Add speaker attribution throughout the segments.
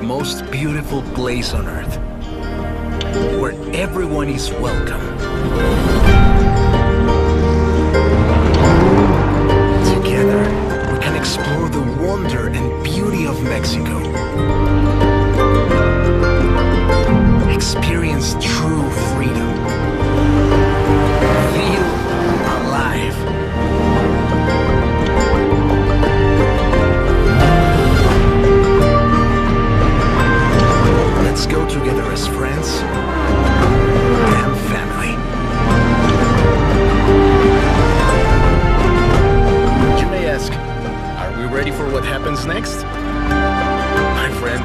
Speaker 1: the most beautiful place on earth, where everyone is welcome. Together, we can explore the wonder and beauty of Mexico. Experience true freedom. Feel alive. Let's go together as friends and family. You may ask, are we ready for what happens next? My friend,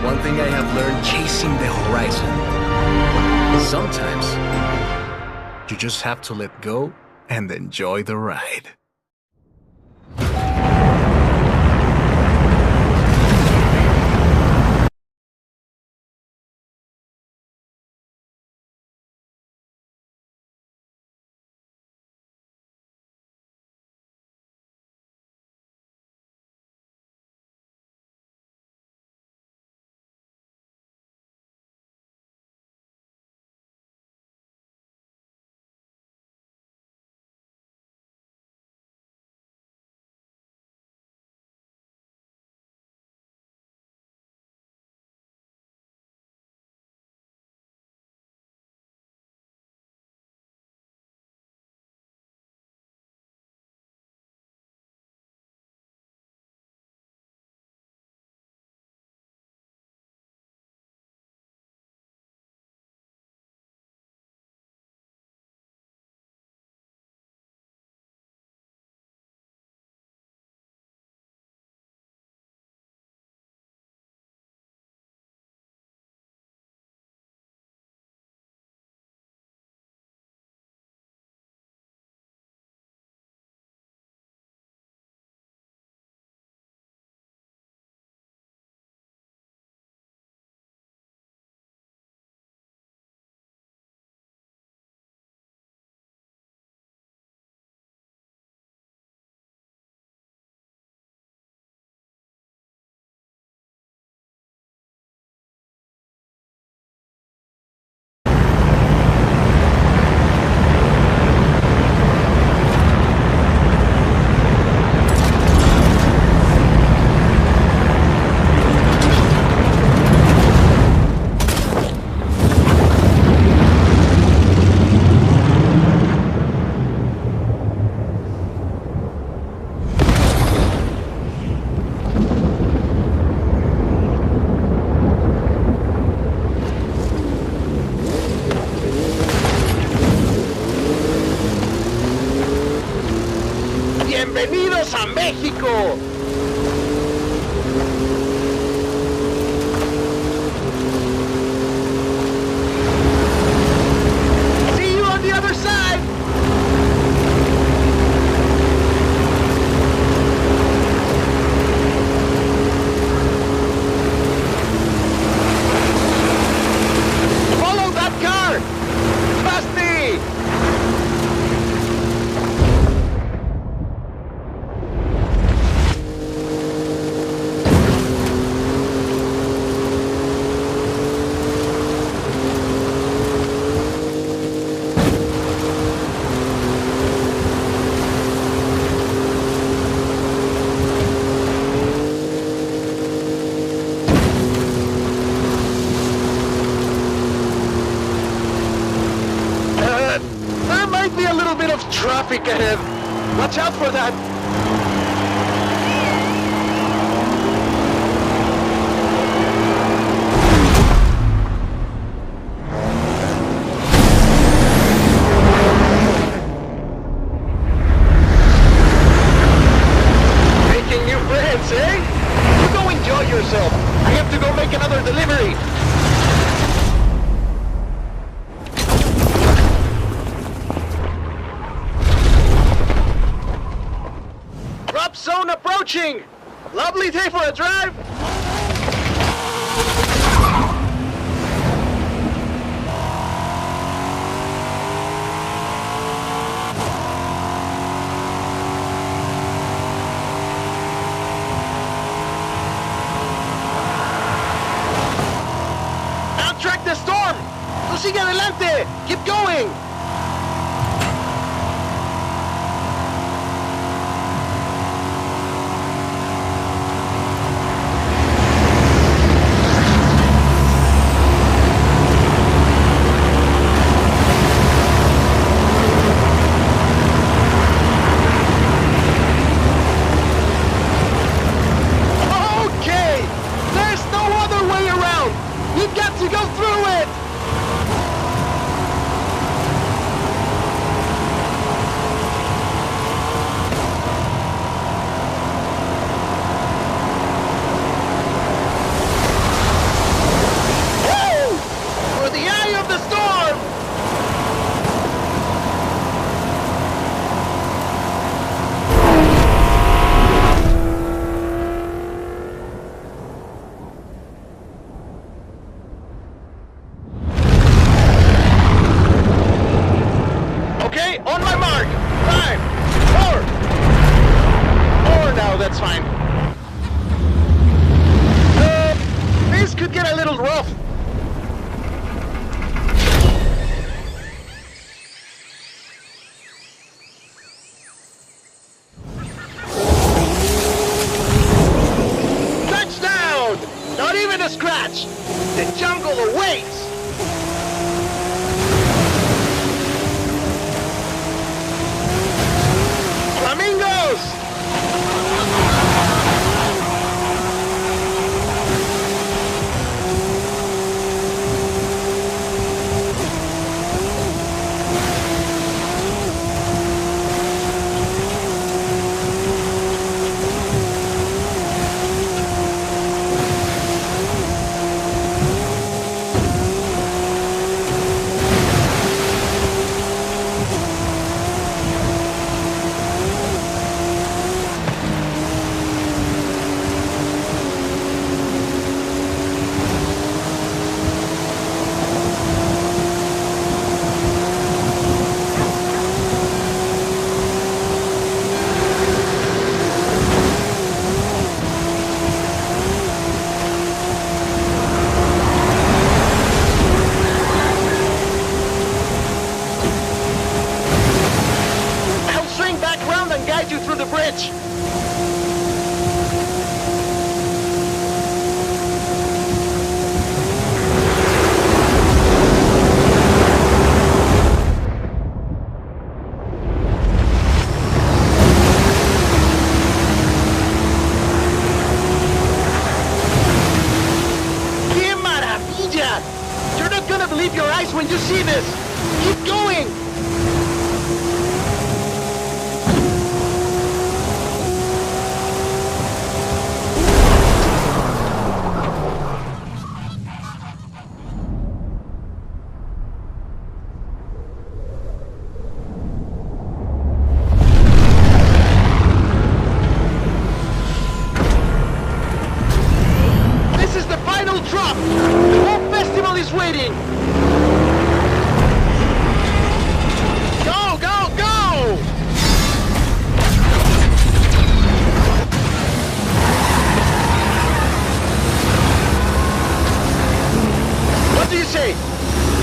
Speaker 1: one thing I have learned chasing the horizon. Sometimes, you just have to let go and enjoy the ride.
Speaker 2: ¡Bienvenidos a México! See you on the other side! Follow that car! Past me! There might be a little bit of traffic ahead. Watch out for that. Making new friends, eh? You go enjoy yourself. I have to go make another delivery. Drop zone approaching! Lovely day for a drive! Sigue adelante! Keep going! When you see this, keep going! This is the final drop! The whole festival is waiting!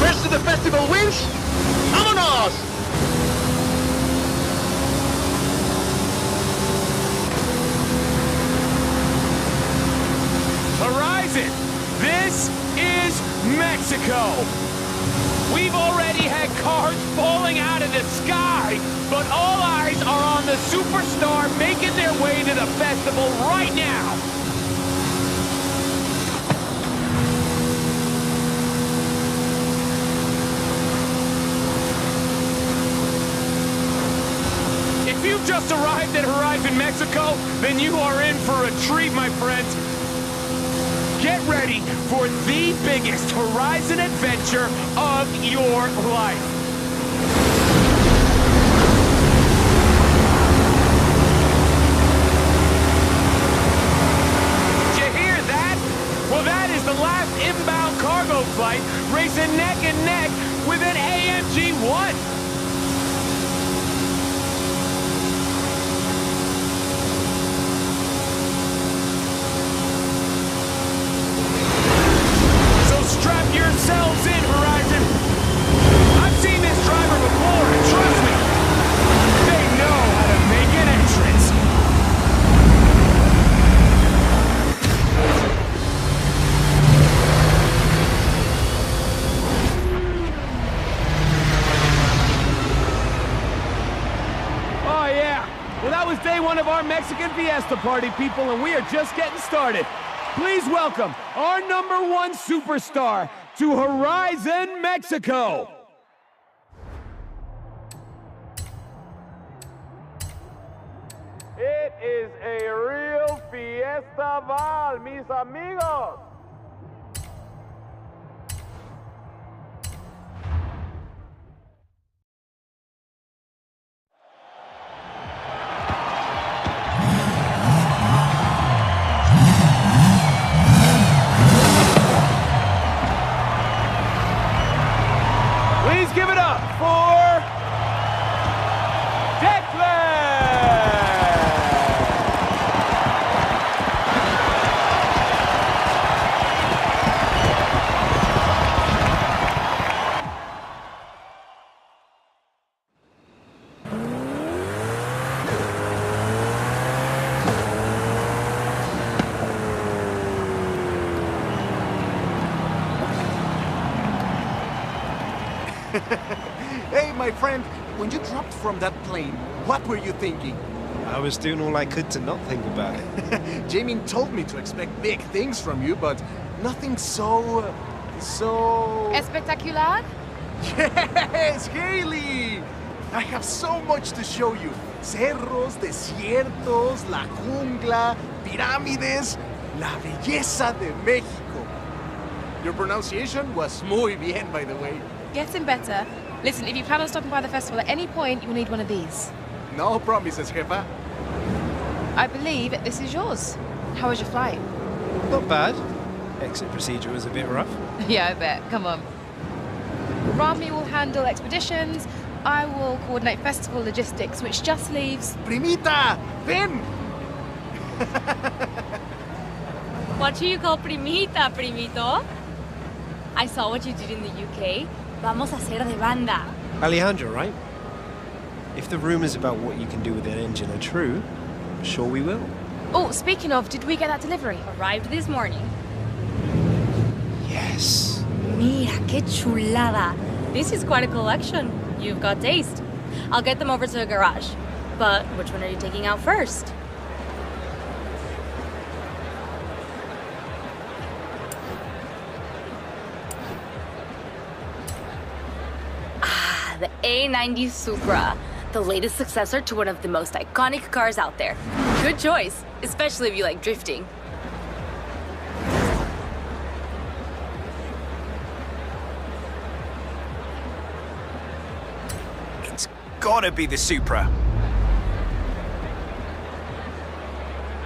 Speaker 2: Rest of the festival wins? Vámonos!
Speaker 3: Horizon, this is Mexico. We've already had cars falling out of the sky, but all eyes are on the superstar making their way to the festival right now. If you've just arrived at Horizon Mexico, then you are in for a treat, my friends. Get ready for the biggest Horizon adventure of your life. Did you hear that? Well, that is the last inbound cargo flight racing neck and neck with an AMG-1. Strap yourselves in, Horizon! Mexican Fiesta Party, people, and we are just getting started. Please welcome our #1 superstar to Horizon Mexico.
Speaker 2: It is a real fiesta val, mis amigos.
Speaker 3: Please give it up for Declan!
Speaker 4: Hey, my friend, when you dropped from that plane, what were you thinking?
Speaker 5: I was doing all I could to not think about it.
Speaker 4: Jamie told me to expect big things from you, but nothing so...
Speaker 6: Espectacular?
Speaker 4: Yes, Haley! I have so much to show you. Cerros, desiertos, la jungla, pirámides, la belleza de México. Your pronunciation was muy bien, by the way.
Speaker 6: Getting better. Listen, if you plan on stopping by the festival at any point, you'll need one of these.
Speaker 4: No promises, jefa.
Speaker 6: I believe this is yours. How was your flight?
Speaker 5: Not bad. Exit procedure was a bit rough.
Speaker 6: Yeah, I bet. Come on. Rami will handle expeditions. I will coordinate festival logistics, which just leaves...
Speaker 4: Primita, ven!
Speaker 7: What do you call primita, primito? I saw what you did in the UK. Vamos a hacer de banda.
Speaker 5: Alejandro, right? If the rumors about what you can do with that engine are true, I'm sure we will.
Speaker 6: Oh, speaking of, did we get that delivery?
Speaker 7: Arrived this morning.
Speaker 5: Yes.
Speaker 7: Mira, qué chulada. This is quite a collection. You've got taste. I'll get them over to the garage. But which one are you taking out first? The A90 Supra, the latest successor to one of the most iconic cars out there. Good choice, especially if you like drifting.
Speaker 5: It's gotta be the Supra.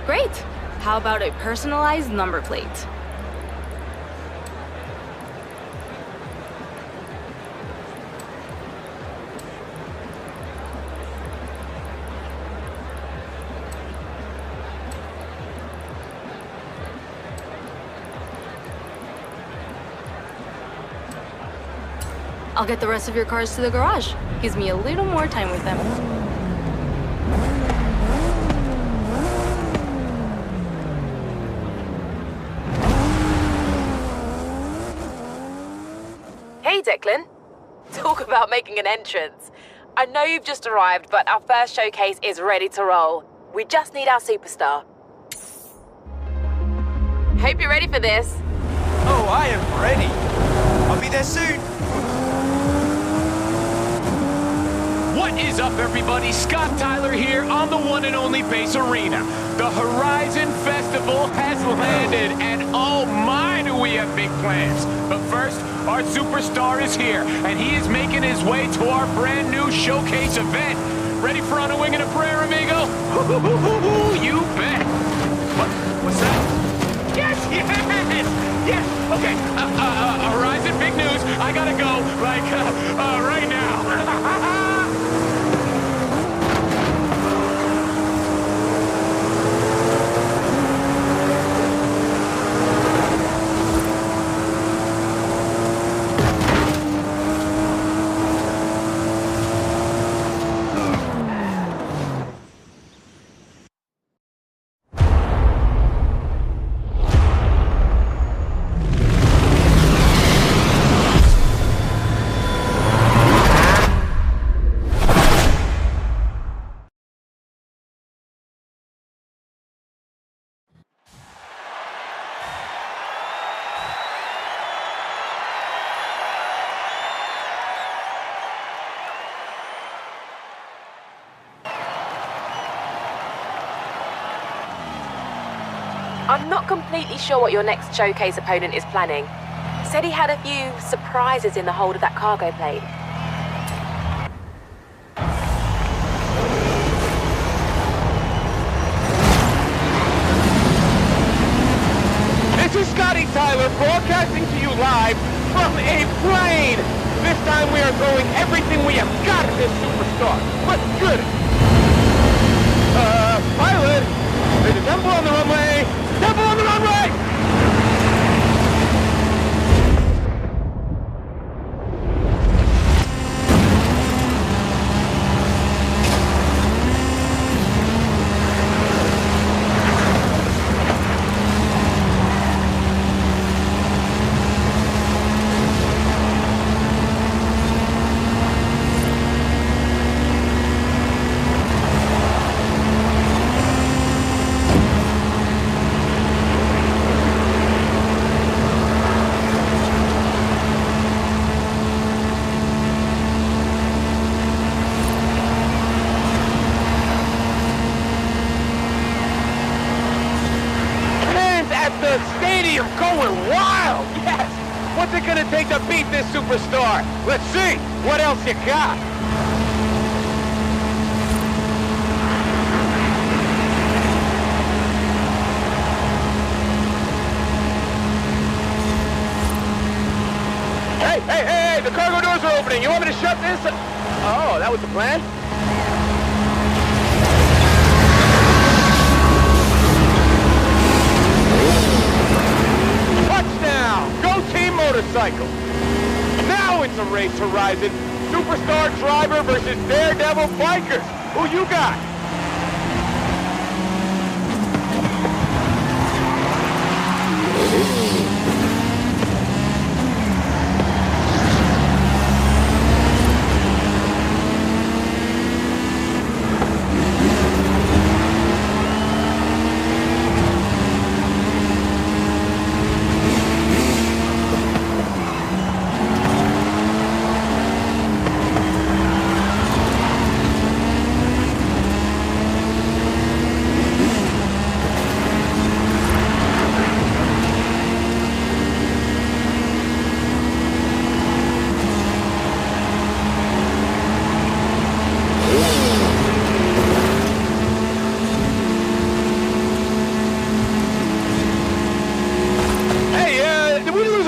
Speaker 7: Great. How about a personalized number plate? I'll get the rest of your cars to the garage. Gives me a little more time with them.
Speaker 6: Hey, Declan. Talk about making an entrance. I know you've just arrived, but our first showcase is ready to roll. We just need our superstar. Hope you're ready for this.
Speaker 5: Oh, I am ready. I'll be there soon.
Speaker 3: What is up, everybody? Scott Tyler here on the one and only Base Arena. The Horizon Festival has landed, and oh my, do we have big plans. But first, our superstar is here, and he is making his way to our brand new showcase event. Ready for On a Wing and a Prayer, amigo? You bet. What's that? Yes, yes, yes. Okay, Horizon, big news. I gotta go, like, right now.
Speaker 6: completely sure what your next showcase opponent is planning. Said he had a few surprises in the hold of that cargo plane.
Speaker 2: This is Scotty Tyler broadcasting to you live from a plane. This time we are throwing everything we have got at this superstar. Let's get it. Pilot, there's a temple on the runway. Temple on the runway! Going wild, yes! What's it gonna take to beat this superstar? Let's see! What else you got? Hey! The cargo doors are opening! You want me to shut this? Oh, that was the plan? Go Team Motorcycle! Now it's a race horizon. Superstar driver versus daredevil bikers. Who you got?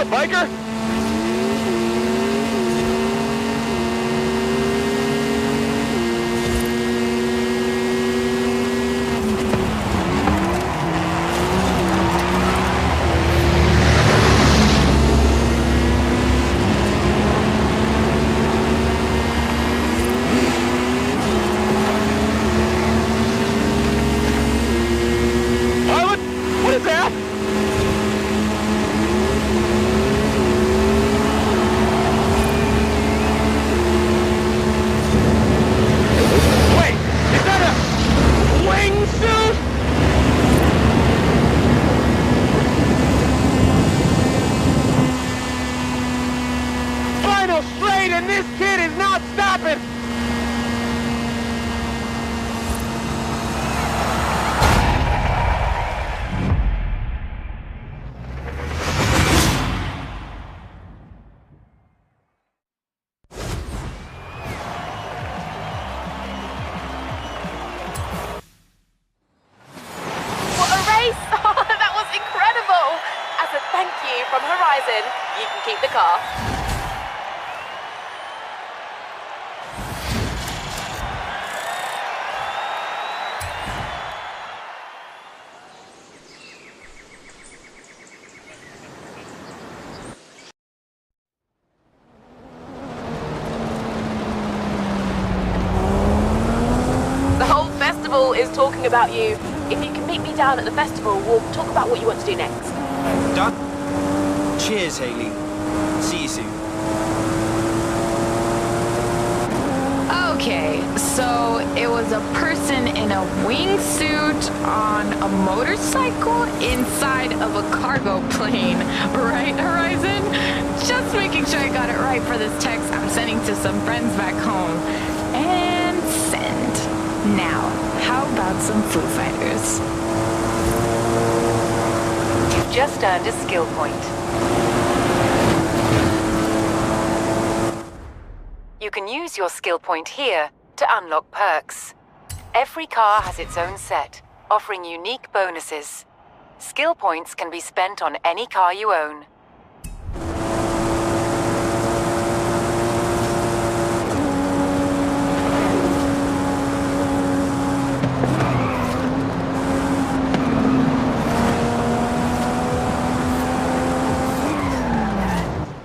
Speaker 2: Biker? Pilot? What is that? And this kid is not stopping!
Speaker 6: What a race! Oh, that was incredible! As a thank you from Horizon, you can keep the car. Is talking about you. If you can meet me down at the festival, we'll talk about what you want to do next.
Speaker 5: Done. Cheers, Haley. See you soon.
Speaker 8: Okay, so it was a person in a wingsuit on a motorcycle inside of a cargo plane, right, Horizon? Just making sure I got it right for this text I'm sending to some friends back home. And send. Now, how about some Foo Fighters?
Speaker 9: just earned a skill point. You can use your skill point here to unlock perks. Every car has its own set, offering unique bonuses. Skill points can be spent on any car you own.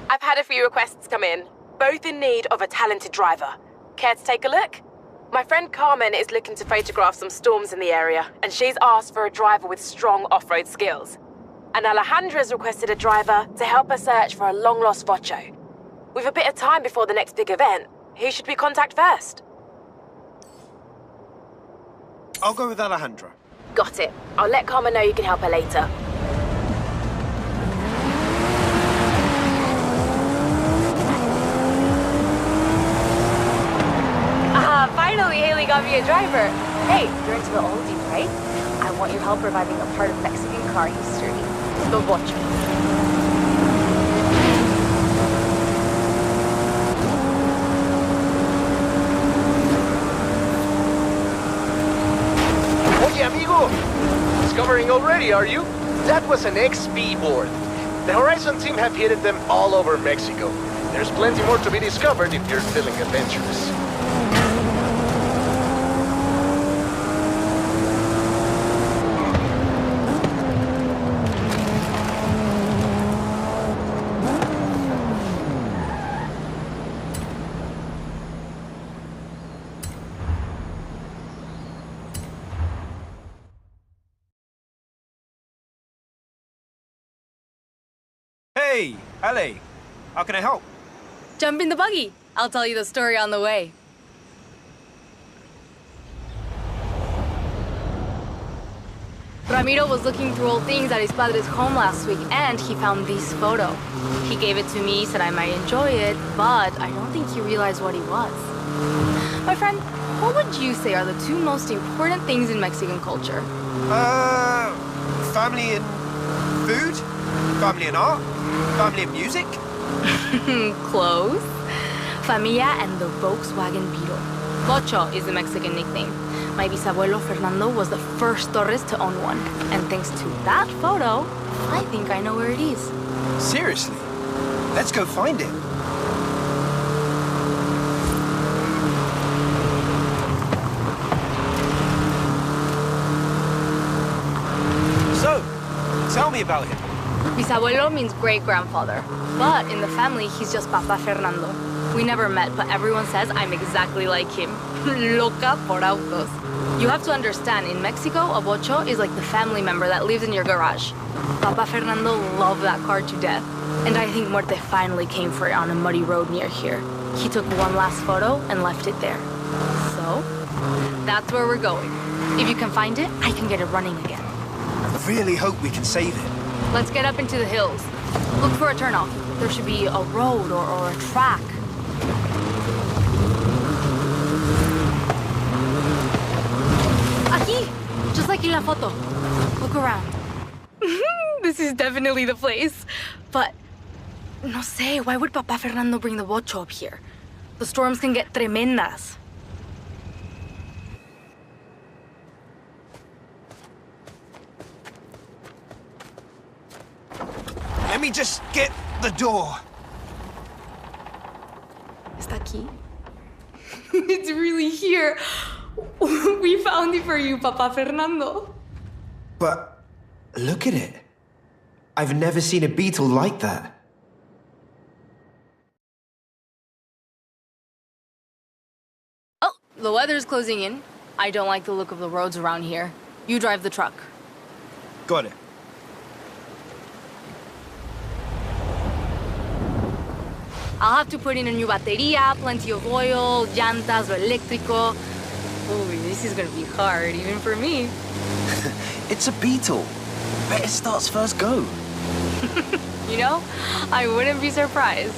Speaker 6: I've had a few requests come in, both in need of a talented driver. Care to take a look? My friend Carmen is looking to photograph some storms in the area, and she's asked for a driver with strong off-road skills. And Alejandra's requested a driver to help her search for a long-lost Vocho. With a bit of time before the next big event, who should we contact first?
Speaker 5: I'll go with Alejandra.
Speaker 6: Got it. I'll let Carmen know you can help her later.
Speaker 7: Finally, Haley got me a driver. Hey, you're into the oldies, right? I want your help reviving a part of Mexican car history. The Vocho.
Speaker 4: Oye, amigo! Discovering already, are you? That was an XP board. The Horizon team have hidden them all over Mexico. There's plenty more to be discovered if you're feeling adventurous.
Speaker 5: Hey, Ale. How can I help?
Speaker 7: Jump in the buggy. I'll tell you the story on the way. Ramiro was looking through old things at his padre's home last week, and he found this photo. He gave it to me, said I might enjoy it, but I don't think he realized what it was. My friend, what would you say are the two most important things in Mexican culture?
Speaker 5: Family and food? Family and art? Family and music?
Speaker 7: Close. Familia and the Volkswagen Beetle. Vocho is the Mexican nickname. My bisabuelo Fernando was the first Torres to own one. And thanks to that photo, I think I know where it is.
Speaker 5: Seriously? Let's go find it. So, tell me about him.
Speaker 7: Bisabuelo means great-grandfather. But in the family, he's just Papa Fernando. We never met, but everyone says I'm exactly like him. Loca por autos. You have to understand, in Mexico, a Vocho is like the family member that lives in your garage. Papa Fernando loved that car to death. And I think Muerte finally came for it on a muddy road near here. He took one last photo and left it there. So, that's where we're going. If you can find it, I can get it running again.
Speaker 5: I really hope we can save it.
Speaker 7: Let's get up into the hills. Look for a turnoff. There should be a road or a track. Aquí! Just like in la foto. Look around. This is definitely the place. But, no sé, why would Papa Fernando bring the Vocho up here? The storms can get tremendas.
Speaker 5: Let me just get the door.
Speaker 7: Está aquí. It's really here. We found it for you, Papa Fernando.
Speaker 5: But look at it. I've never seen a beetle like that.
Speaker 7: Oh, the weather's closing in. I don't like the look of the roads around here. You drive the truck.
Speaker 5: Got it.
Speaker 7: I'll have to put in a new batería, plenty of oil, llantas, lo eléctrico. Ooh, this is gonna be hard, even for me.
Speaker 5: It's a beetle. Bet it starts first go.
Speaker 7: You know, I wouldn't be surprised.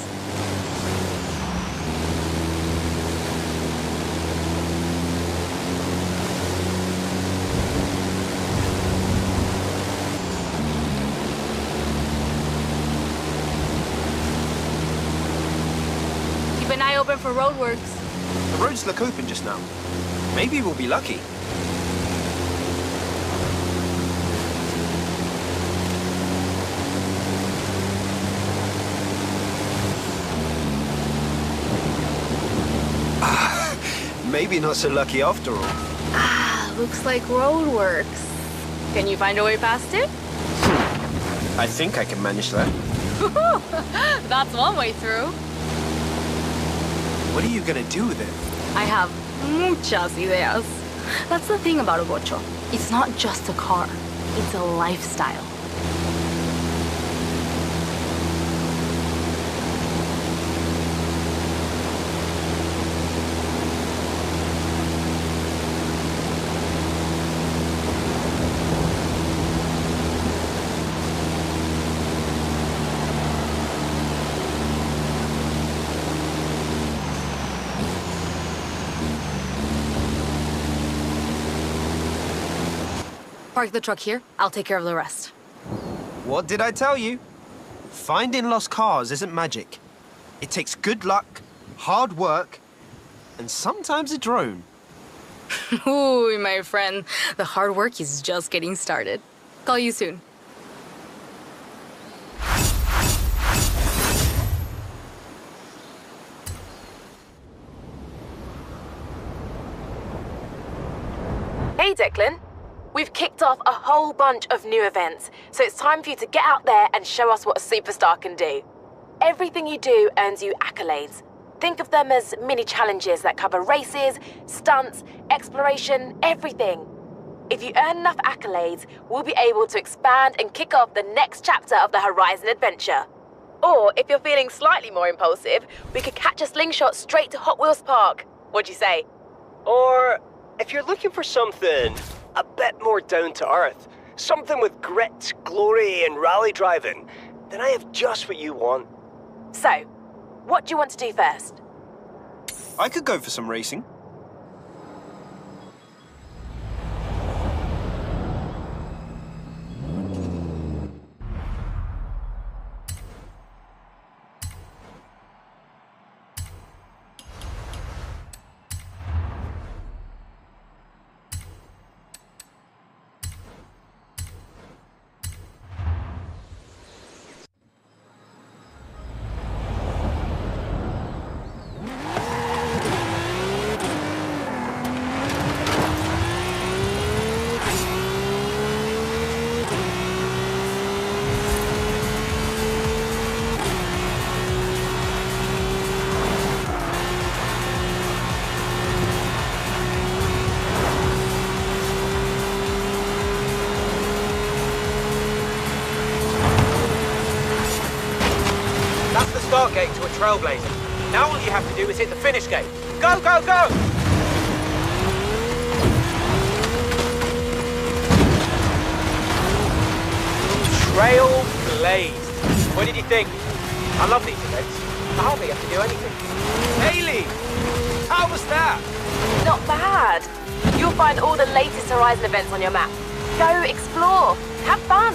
Speaker 7: open for roadworks.
Speaker 5: The roads look open just now. Maybe we'll be lucky. Maybe not so lucky after all.
Speaker 7: Ah, looks like roadworks. Can you find a way past it?
Speaker 5: I think I can manage that.
Speaker 7: That's one way through.
Speaker 5: What are you gonna do with it?
Speaker 7: I have muchas ideas. That's the thing about a bocho. It's not just a car. It's a lifestyle. Park the truck here. I'll take care of the rest.
Speaker 5: What did I tell you? Finding lost cars isn't magic. It takes good luck, hard work, and sometimes a drone.
Speaker 7: Ooh, my friend. The hard work is just getting started. Call you soon.
Speaker 6: Hey, Declan. We've kicked off a whole bunch of new events, so it's time for you to get out there and show us what a superstar can do. Everything you do earns you accolades. Think of them as mini challenges that cover races, stunts, exploration, everything. If you earn enough accolades, we'll be able to expand and kick off the next chapter of the Horizon adventure. Or, if you're feeling slightly more impulsive, we could catch a slingshot straight to Hot Wheels Park. What'd you say?
Speaker 10: Or, if you're looking for something a bit more down to earth, something with grit, glory, and rally driving, then I have just what you want.
Speaker 6: So, what do you want to do first?
Speaker 5: I could go for some racing.
Speaker 2: Start gate to a trailblazer. Now all you have to do is hit the finish gate. Go, go, go! Trailblazed. What did you think? I love these events. I hardly have to do anything. Haley! How was that?
Speaker 6: Not bad. You'll find all the latest Horizon events on your map. Go explore. Have fun.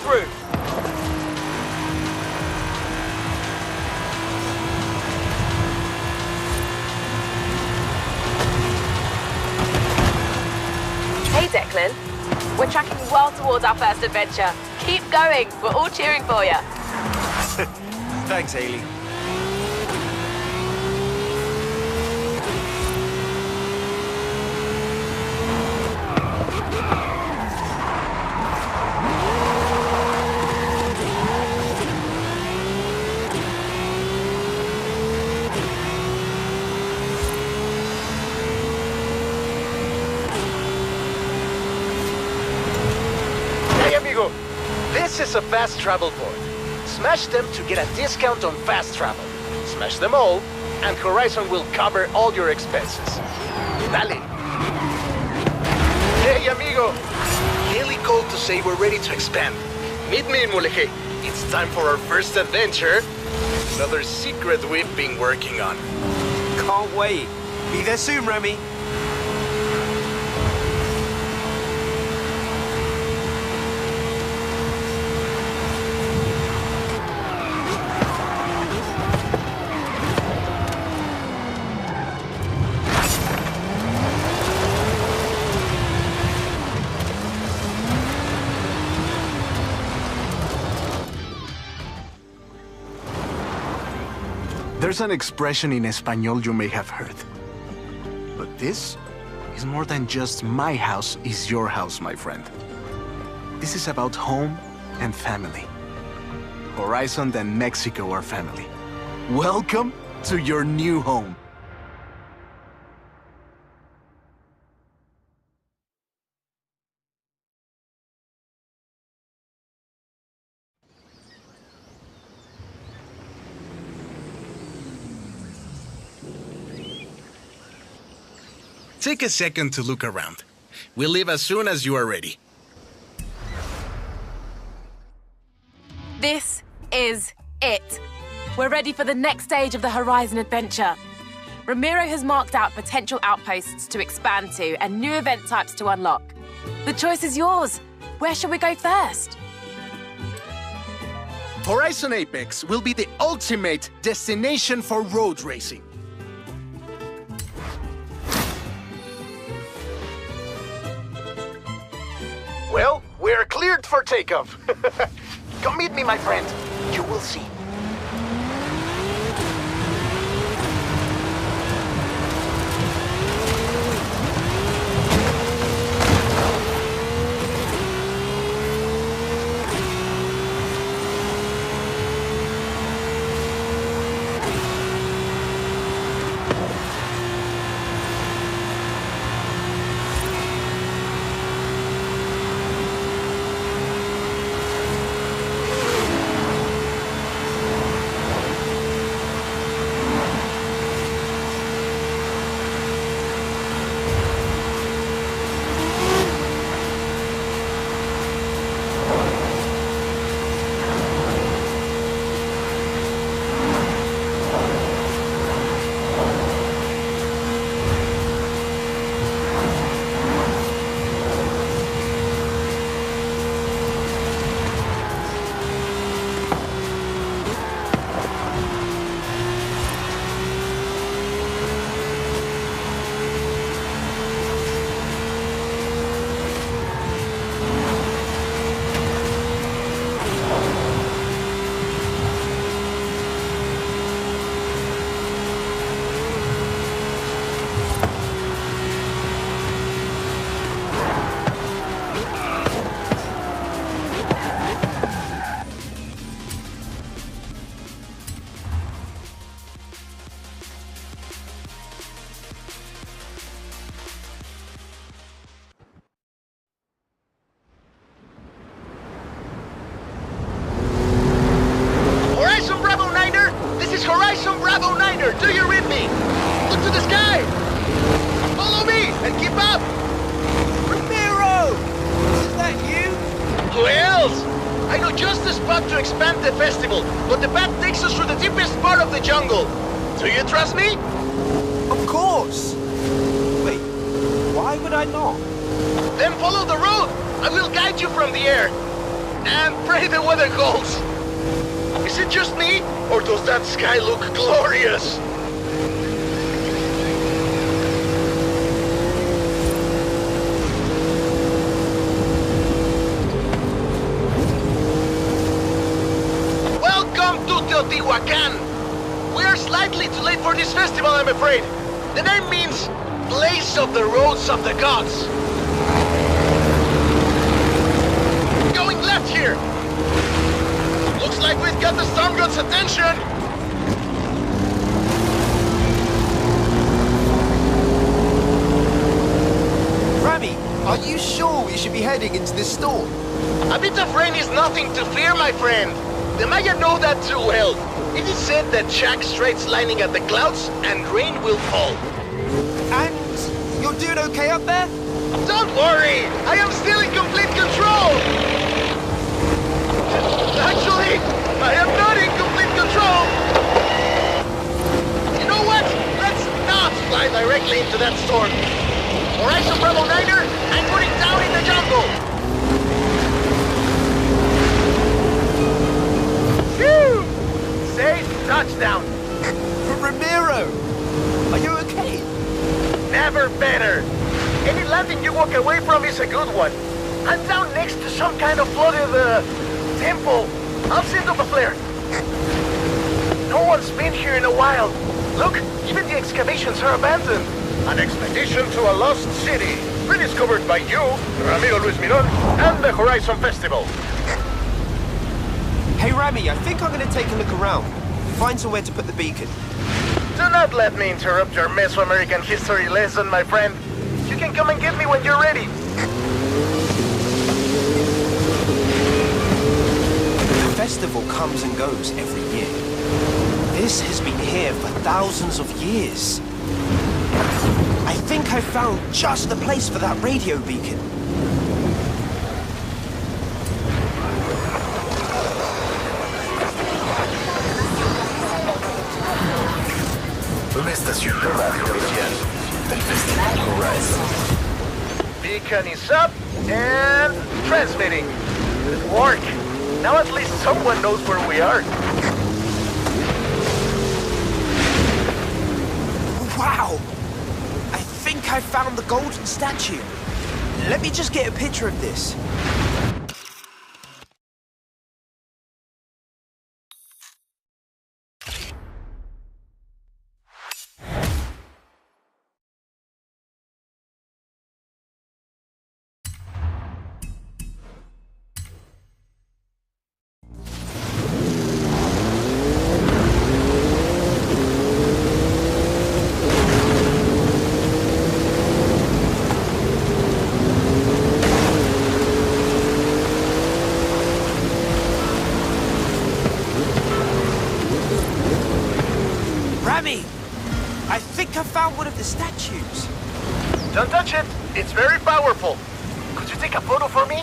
Speaker 10: roof.
Speaker 6: Hey, Declan. We're tracking well towards our first adventure. Keep going. We're all cheering for you.
Speaker 5: Thanks, Haley.
Speaker 4: This is a fast travel board. Smash them to get a discount on fast travel. Smash them all, and Horizon will cover all your expenses. Dale. Hey, amigo. Haley called to say we're ready to expand. Meet me in Mulegé. It's time for our first adventure. Another secret we've been working on.
Speaker 5: Can't wait. Be there soon, Remy.
Speaker 4: There's an expression in Espanol you may have heard. But this is more than just my house is your house, my friend. This is about home and family. Horizon and Mexico are family. Welcome to your new home. Take a second to look around. We'll leave as soon as you are ready.
Speaker 6: This is it. We're ready for the next stage of the Horizon adventure. Ramiro has marked out potential outposts to expand to and new event types to unlock. The choice is yours. Where shall we go first?
Speaker 4: Horizon Apex will be the ultimate destination for road racing. Well, we're cleared for takeoff. Come meet me, my friend. You will see. Do you read me? Look to the sky! Follow me and keep up!
Speaker 5: Ramiro! Is that you?
Speaker 4: Who else? I know just the spot to expand the festival, but the path takes us through the deepest part of the jungle. Do you trust me?
Speaker 5: Of course! Wait, why would I not?
Speaker 4: Then follow the road! I will guide you from the air. and pray the weather holds. Is it just me, or does that sky look glorious? Welcome to Teotihuacan. We are slightly too late for this festival, I'm afraid. The name means place of the roads of the gods. Going left here. Looks like we've got the storm god's attention.
Speaker 5: Rami, are you sure we should be heading into this storm?
Speaker 4: A bit of rain is nothing to fear, my friend. The Maya know that too well. It is said that Jack straight's lining at the clouds and rain will fall.
Speaker 5: And you're doing okay up there?
Speaker 4: Don't worry! I am still in complete control! Actually, I am not in complete control! You know what? Let's not fly directly into that storm. Horizon Bravo 9er, I'm putting down in the jungle! Phew! Safe touchdown!
Speaker 5: Ramiro! Are you okay?
Speaker 4: Never better! Any landing you walk away from is a good one. I'm down next to some kind of flooded, temple. I'll send up a flare. No one's been here in a while. Look, even the excavations are abandoned. An expedition to a lost city. Rediscovered by you, Ramiro Luis Miron, and the Horizon Festival.
Speaker 5: Hey Rami, I think I'm gonna take a look around. Find somewhere to put the beacon.
Speaker 4: Do not let me interrupt your Mesoamerican history lesson, my friend. You can come and get me when you're ready.
Speaker 5: The festival comes and goes every year. This has been here for thousands of years. I think I found just the place for that radio beacon.
Speaker 1: Una estación de radio oficial del Festival Horizon.
Speaker 4: Beacon is up and transmitting. Good work. Now at least someone knows where we are.
Speaker 5: Wow! I think I found the golden statue. Let me just get a picture of this. I think I found one of the statues.
Speaker 4: Don't touch it. It's very powerful. Could you take a photo for me?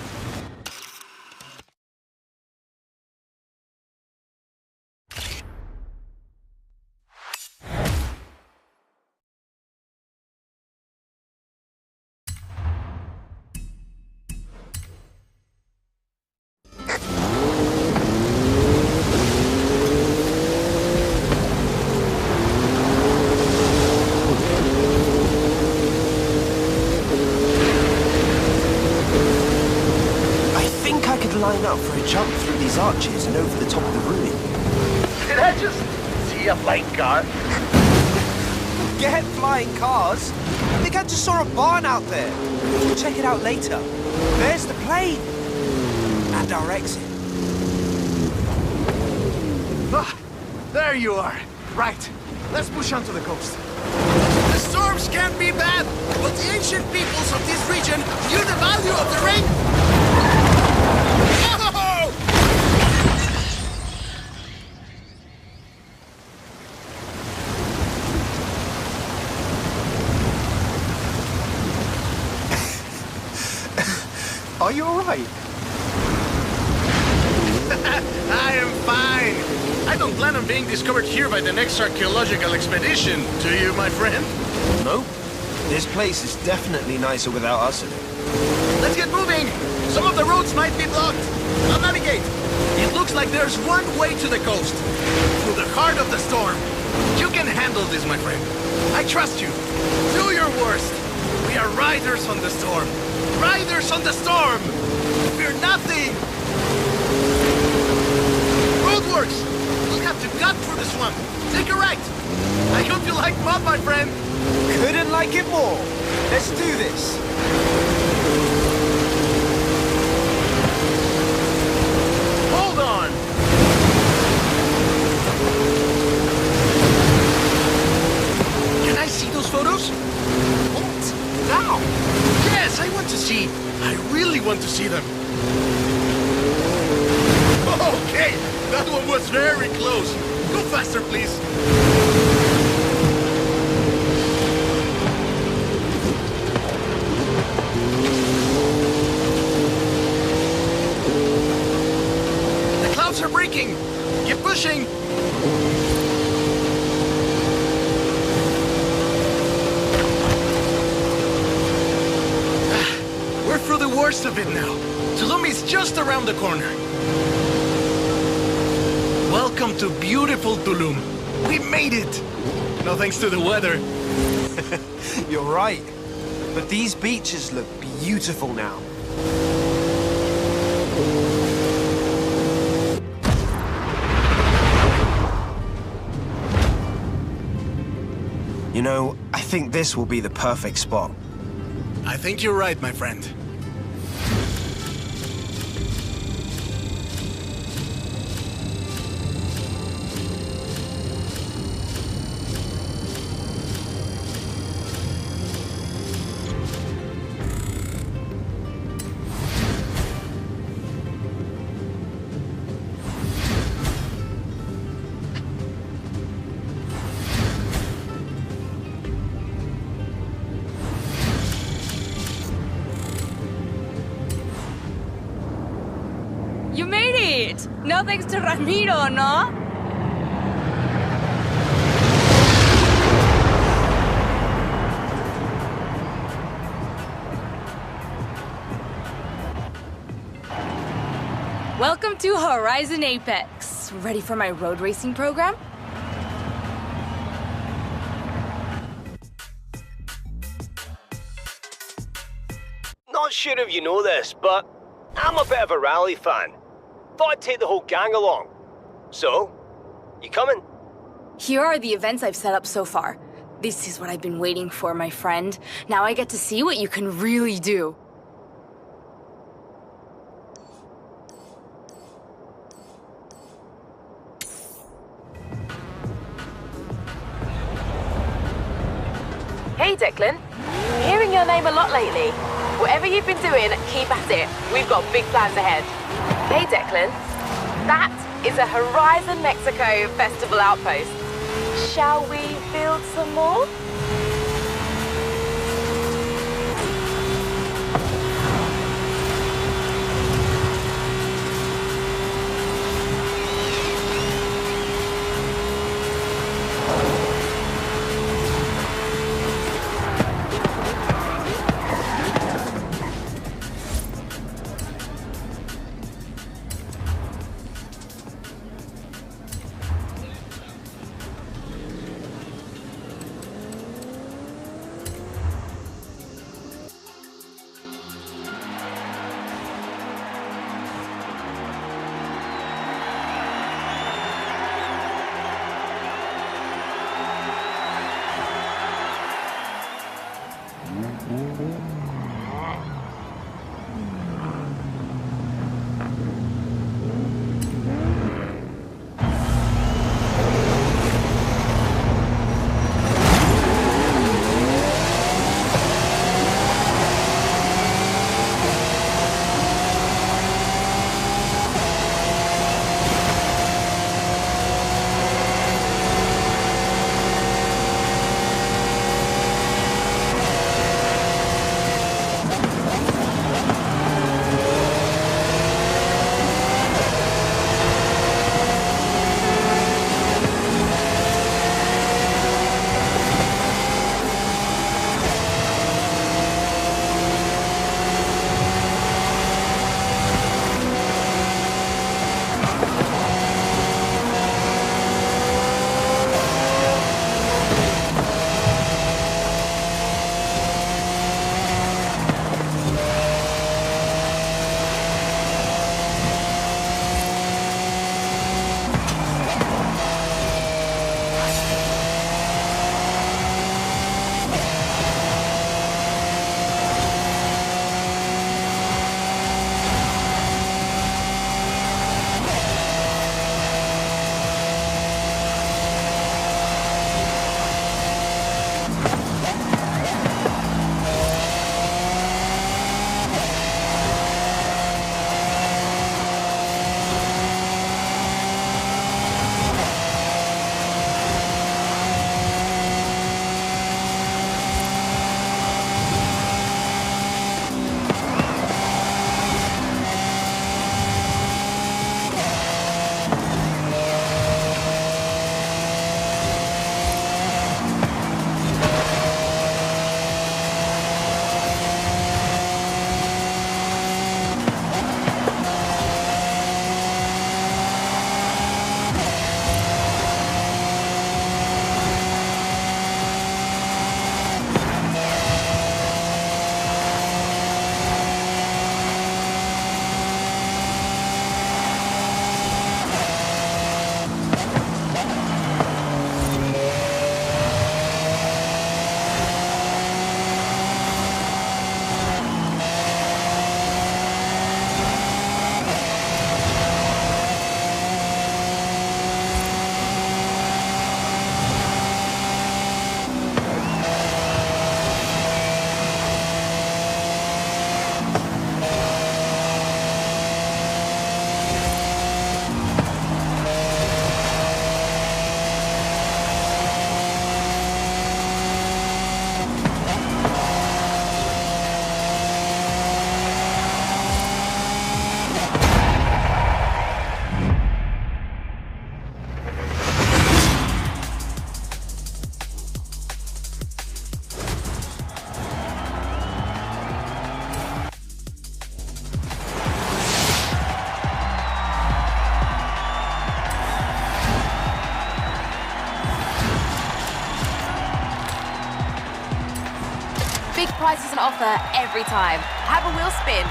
Speaker 5: Line up for a jump through these arches and over the top of the ruin.
Speaker 4: Did I just see a flying car?
Speaker 5: Get flying cars? I think I just saw a barn out there. We'll check it out later. There's the plane. And our exit.
Speaker 4: Ah, there you are. Right. Let's push on to the coast. The storms can be bad, but the ancient peoples of this region knew the value of the rain.
Speaker 5: Are you alright?
Speaker 4: I am fine. I don't plan on being discovered here by the next archaeological expedition. Do you, my friend?
Speaker 5: Nope. This place is definitely nicer without us in it.
Speaker 4: Let's get moving. Some of the roads might be blocked. I'll navigate
Speaker 1: like there's one way to the coast. Through the heart of the storm. You can handle this, my friend. I trust you. Do your worst. We are riders on the storm. Riders on the storm! Fear nothing! Roadworks! We'll have to cut through the swamp. Take a right. I hope you like mud, my friend.
Speaker 5: Couldn't like it more. Let's do this.
Speaker 1: Hold on! Can I see those photos? What? Now? Yes, I want to see. I really want to see them. Okay, that one was very close. Go faster, please. The clouds are breaking. Keep pushing. We're through the worst of it now. Tulum is just around the corner. Welcome to beautiful Tulum. We made it! No thanks to the weather.
Speaker 5: You're right. But these beaches look beautiful now. You know, I think this will be the perfect spot.
Speaker 1: I think you're right, my friend.
Speaker 7: You made it! No thanks to Ramiro, no? Welcome to Horizon Apex. Ready for my road racing program?
Speaker 10: Not sure if you know this, but I'm a bit of a rally fan. Thought I'd take the whole gang along. So, you coming?
Speaker 7: Here are the events I've set up so far. This is what I've been waiting for, my friend. Now I get to see what you can really do.
Speaker 6: Hey, Declan. Hearing your name a lot lately. Whatever you've been doing, keep at it. We've got big plans ahead. Hey, Declan. That is a Horizon Mexico Festival outpost. Shall we build some more? prizes on offer every time. Have a wheel spin.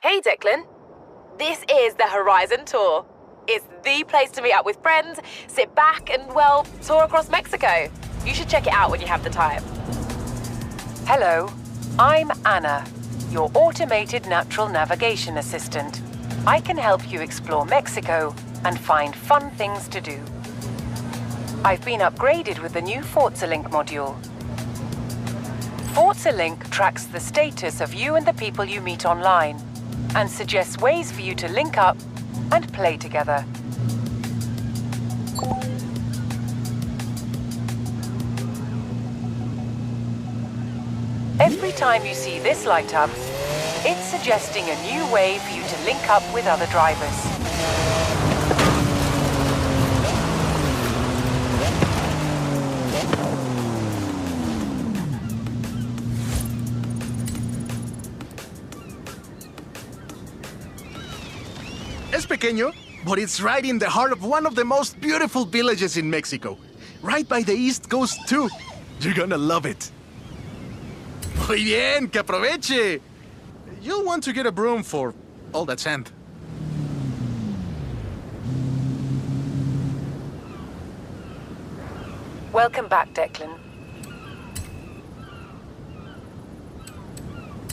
Speaker 6: Hey, Declan. This is the Horizon Tour. It's the place to meet up with friends, sit back and, well, tour across Mexico. You should check it out when you have the time.
Speaker 9: Hello, I'm Anna, your automated natural navigation assistant. I can help you explore Mexico and find fun things to do. I've been upgraded with the new Forza Link module. Forza Link tracks the status of you and the people you meet online and suggests ways for you to link up and play together. Every time you see this light up, it's suggesting a new way for you to link up with other drivers.
Speaker 4: Es pequeño, but it's right in the heart of one of the most beautiful villages in Mexico. Right by the East Coast, too. You're gonna love it. Muy bien, que aproveche. You'll want to get a broom for all that sand.
Speaker 9: Welcome back, Declan.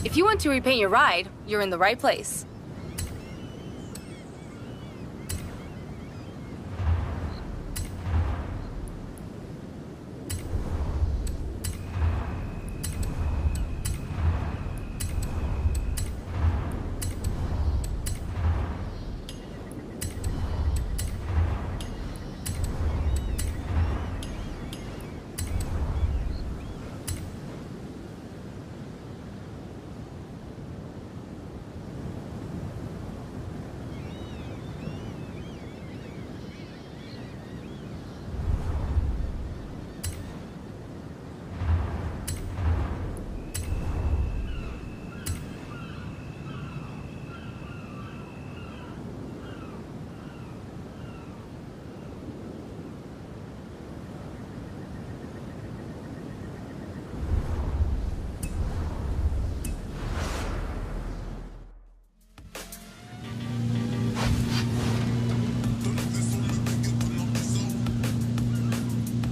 Speaker 7: If you want to repaint your ride, you're in the right place.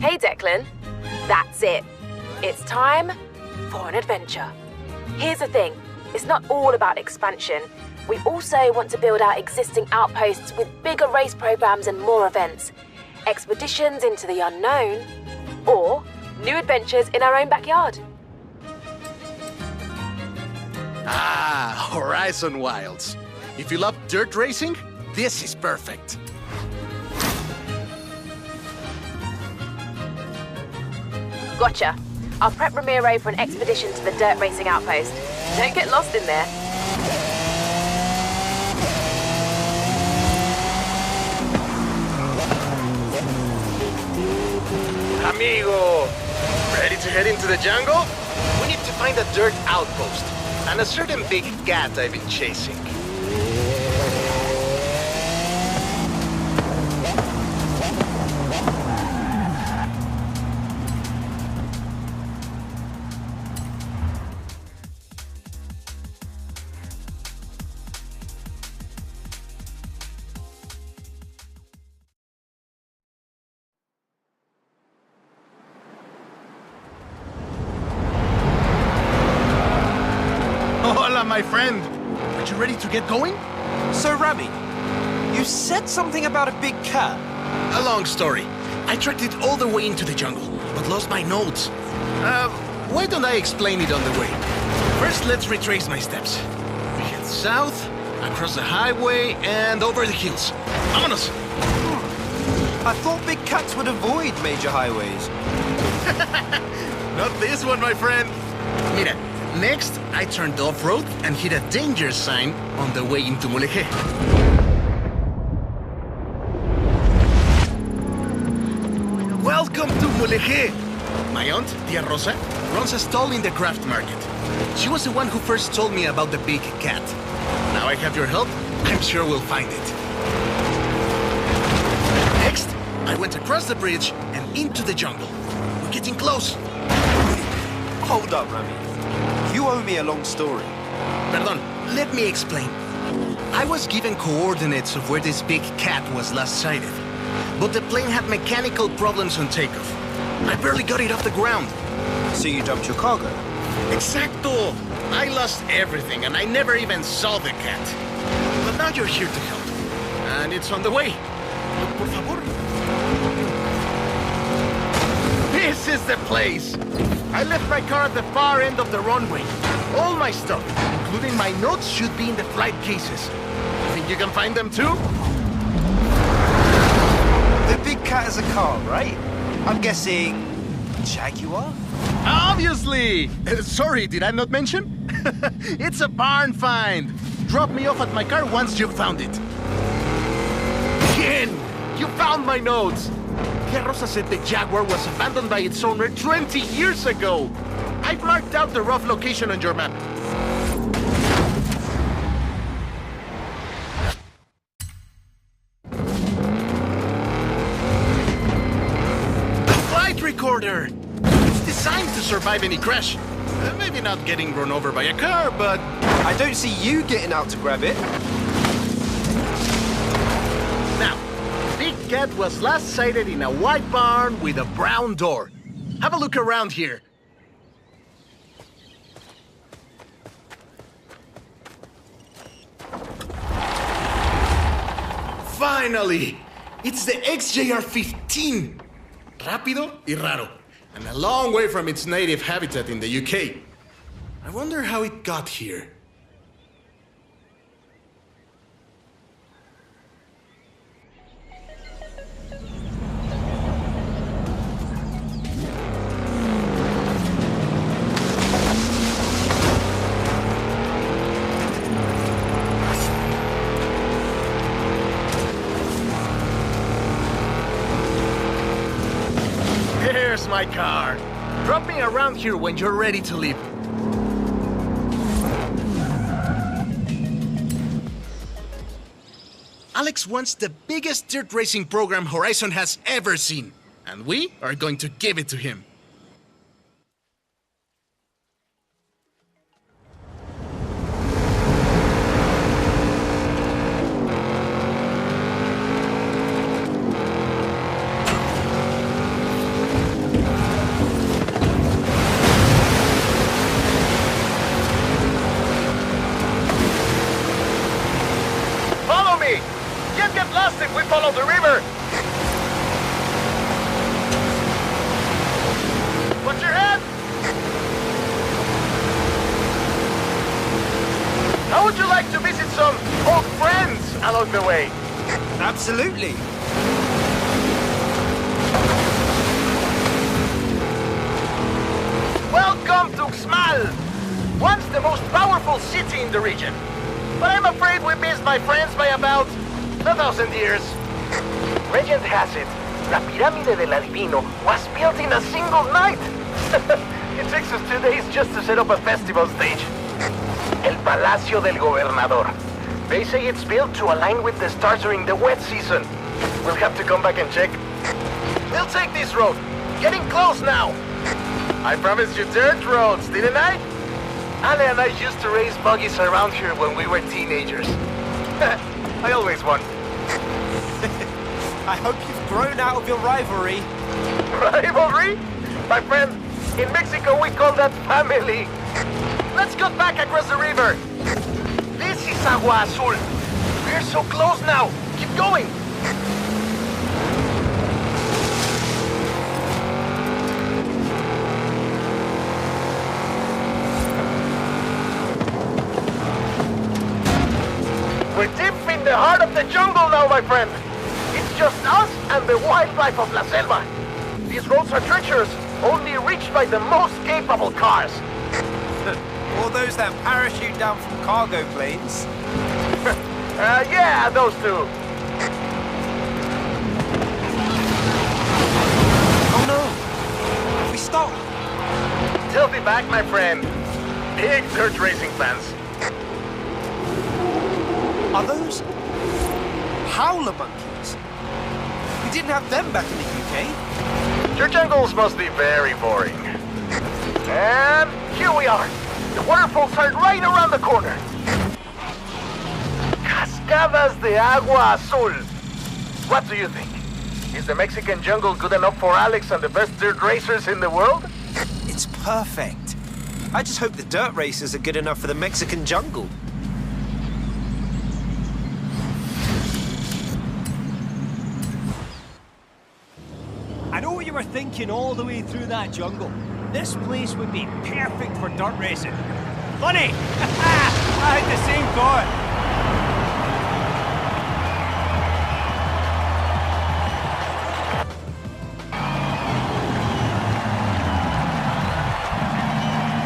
Speaker 6: Hey, Declan. That's it. It's time for an adventure. Here's the thing. It's not all about expansion. We also want to build out existing outposts with bigger race programs and more events. Expeditions into the unknown, or new adventures in our own backyard.
Speaker 4: Ah, Horizon Wilds. If you love dirt racing, this is perfect.
Speaker 6: Gotcha. I'll prep Ramiro for an expedition to the dirt racing outpost. Don't get lost in there.
Speaker 1: Amigo! Ready to head into the jungle? We need to find a dirt outpost and a certain big cat I've been chasing.
Speaker 4: Hola, my friend. Are you ready to get going?
Speaker 5: So, Rami, you said something about a big cat.
Speaker 1: A long story. I tracked it all the way into the jungle, but lost my notes. Why don't I explain it on the way? First, let's retrace my steps. We head south, across the highway, and over the hills. Vámonos!
Speaker 5: I thought big cats would avoid major highways.
Speaker 1: Not this one, my friend. Mira, next, I turned off-road and hit a danger sign on the way into Mulegé. Welcome to Mulegé! My aunt, Tia Rosa, runs a stall in the craft market. She was the one who first told me about the big cat. Now I have your help, I'm sure we'll find it. Next, I went across the bridge and into the jungle. We're getting close.
Speaker 5: Hold up, Rami. You owe me a long story.
Speaker 1: Perdón, let me explain. I was given coordinates of where this big cat was last sighted. But the plane had mechanical problems on takeoff. I barely got it off the ground.
Speaker 5: So you dumped your cargo?
Speaker 1: Exacto! I lost everything and I never even saw the cat. But now you're here to help. And it's on the way. Por favor. This is the place! I left my car at the far end of the runway. All my stuff, including my notes, should be in the flight cases. Think you can find them too?
Speaker 5: The big cat is a car, right? I'm guessing... Jaguar?
Speaker 1: Obviously! Sorry, did I not mention? It's a barn find. Drop me off at my car once you've found it. Ken! You found my notes! Tia Rosa said the Jaguar was abandoned by its owner 20 years ago. I've marked out the rough location on your map. Flight recorder! It's designed to survive any crash. Maybe not getting run over by a car, but...
Speaker 5: I don't see you getting out to grab it.
Speaker 1: Now, Big Cat was last sighted in a white barn with a brown door. Have a look around here. Finally! It's the XJR-15! Rápido y raro, and a long way from its native habitat in the UK. I wonder how it got here. There's my car. Drop me around here when you're ready to leave. Alex wants the biggest dirt racing program Horizon has ever seen, and we are going to give it to him. Get lost if we follow the river! Watch your head! How would you like to visit some old friends along the way?
Speaker 5: Absolutely.
Speaker 1: Welcome to Xmal! Once the most powerful city in the region. But I'm afraid we missed my friends by about 1,000 years. Legend has it, La Pirámide del Adivino was built in a single night. It takes us 2 days just to set up a festival stage. El Palacio del Gobernador. They say it's built to align with the stars during the wet season. We'll have to come back and check. We'll take this road. Getting close now. I promised you dirt roads, didn't I? Ale and I used to race buggies around here when we were teenagers. I always won.
Speaker 5: I hope you've grown out of your rivalry.
Speaker 1: Rivalry? My friend, in Mexico we call that family. Let's go back across the river. This is Agua Azul. We're so close now. Keep going. We're deep in the heart of the jungle now, my friend. It's just us and the wildlife of La Selva. These roads are treacherous, only reached by the most capable cars.
Speaker 5: Or those that parachute down from cargo planes.
Speaker 1: Yeah, those two.
Speaker 5: Oh no! We stopped!
Speaker 1: They'll be back, my friend. Big dirt racing fans.
Speaker 5: Are those howler monkeys? We didn't have them back in the UK.
Speaker 11: Your jungles must be very boring. And here we are. The waterfalls are right around the corner. Cascadas de Agua Azul. What do you think? Is the Mexican jungle good enough for Alex and the best dirt racers in the world?
Speaker 5: It's perfect. I just hope the dirt racers are good enough for the Mexican jungle.
Speaker 12: I know what you were thinking all the way through that jungle. This place would be perfect for dirt racing. Funny! I had the same thought.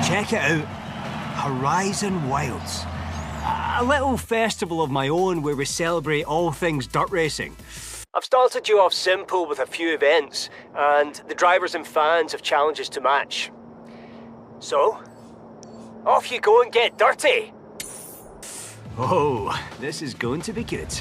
Speaker 12: Check it out. Horizon Wilds. A little festival of my own where we celebrate all things dirt racing.
Speaker 10: I've started you off simple with a few events, and the drivers and fans have challenges to match. So, off you go and get dirty!
Speaker 12: Oh, this is going to be good.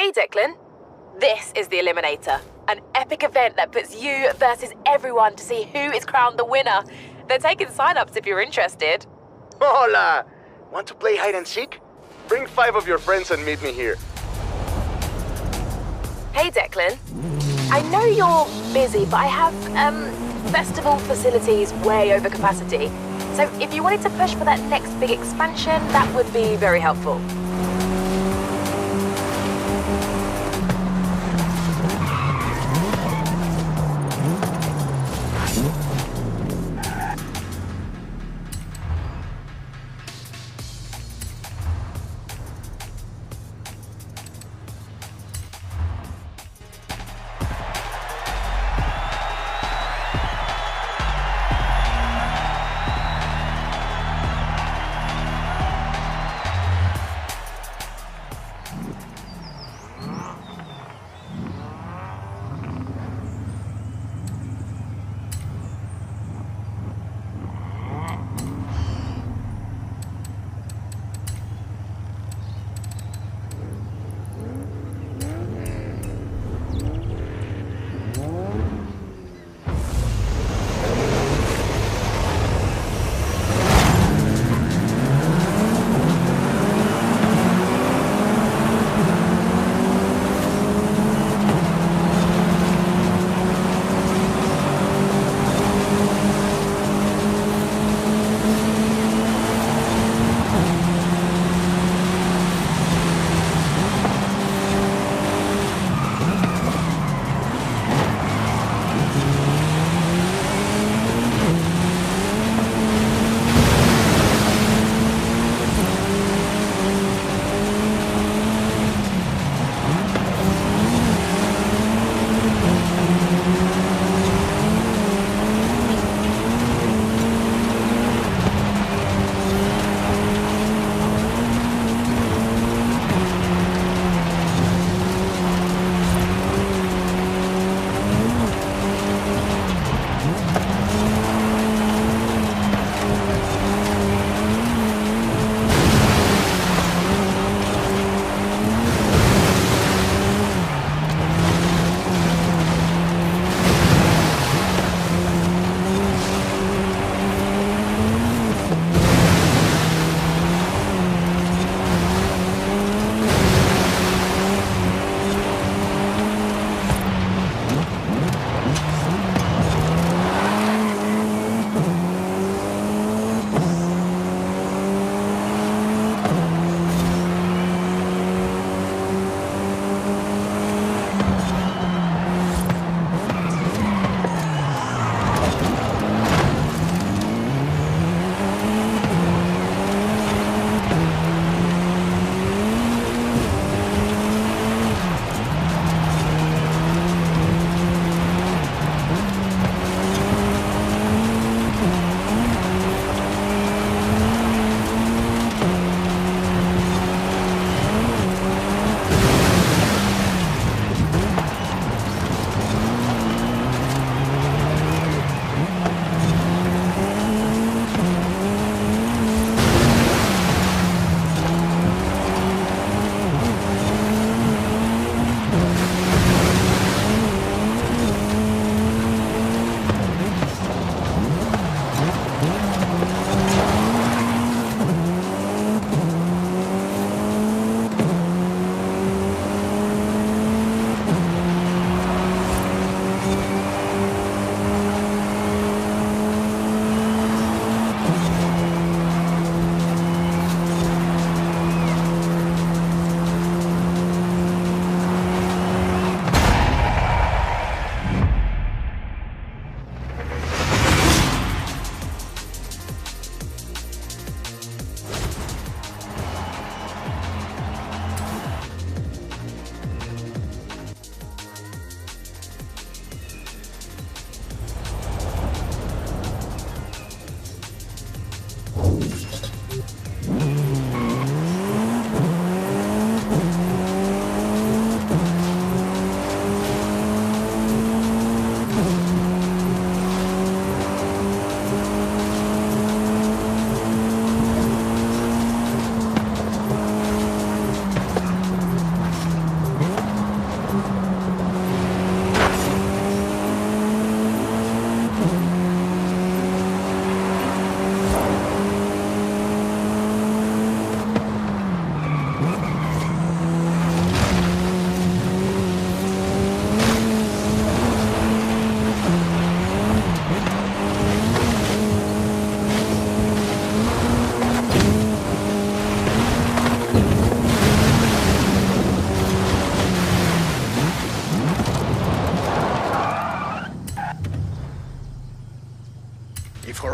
Speaker 6: Hey, Declan. This is the Eliminator, an epic event that puts you versus everyone to see who is crowned the winner. They're taking sign-ups if you're interested.
Speaker 4: Hola! Want to play hide and seek? Bring 5 of your friends and meet me here.
Speaker 6: Hey, Declan. I know you're busy, but I have, festival facilities way over capacity. So if you wanted to push for that next big expansion, that would be very helpful.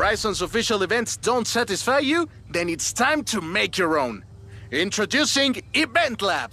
Speaker 1: Horizon's official events don't satisfy you, then it's time to make your own. Introducing Event Lab.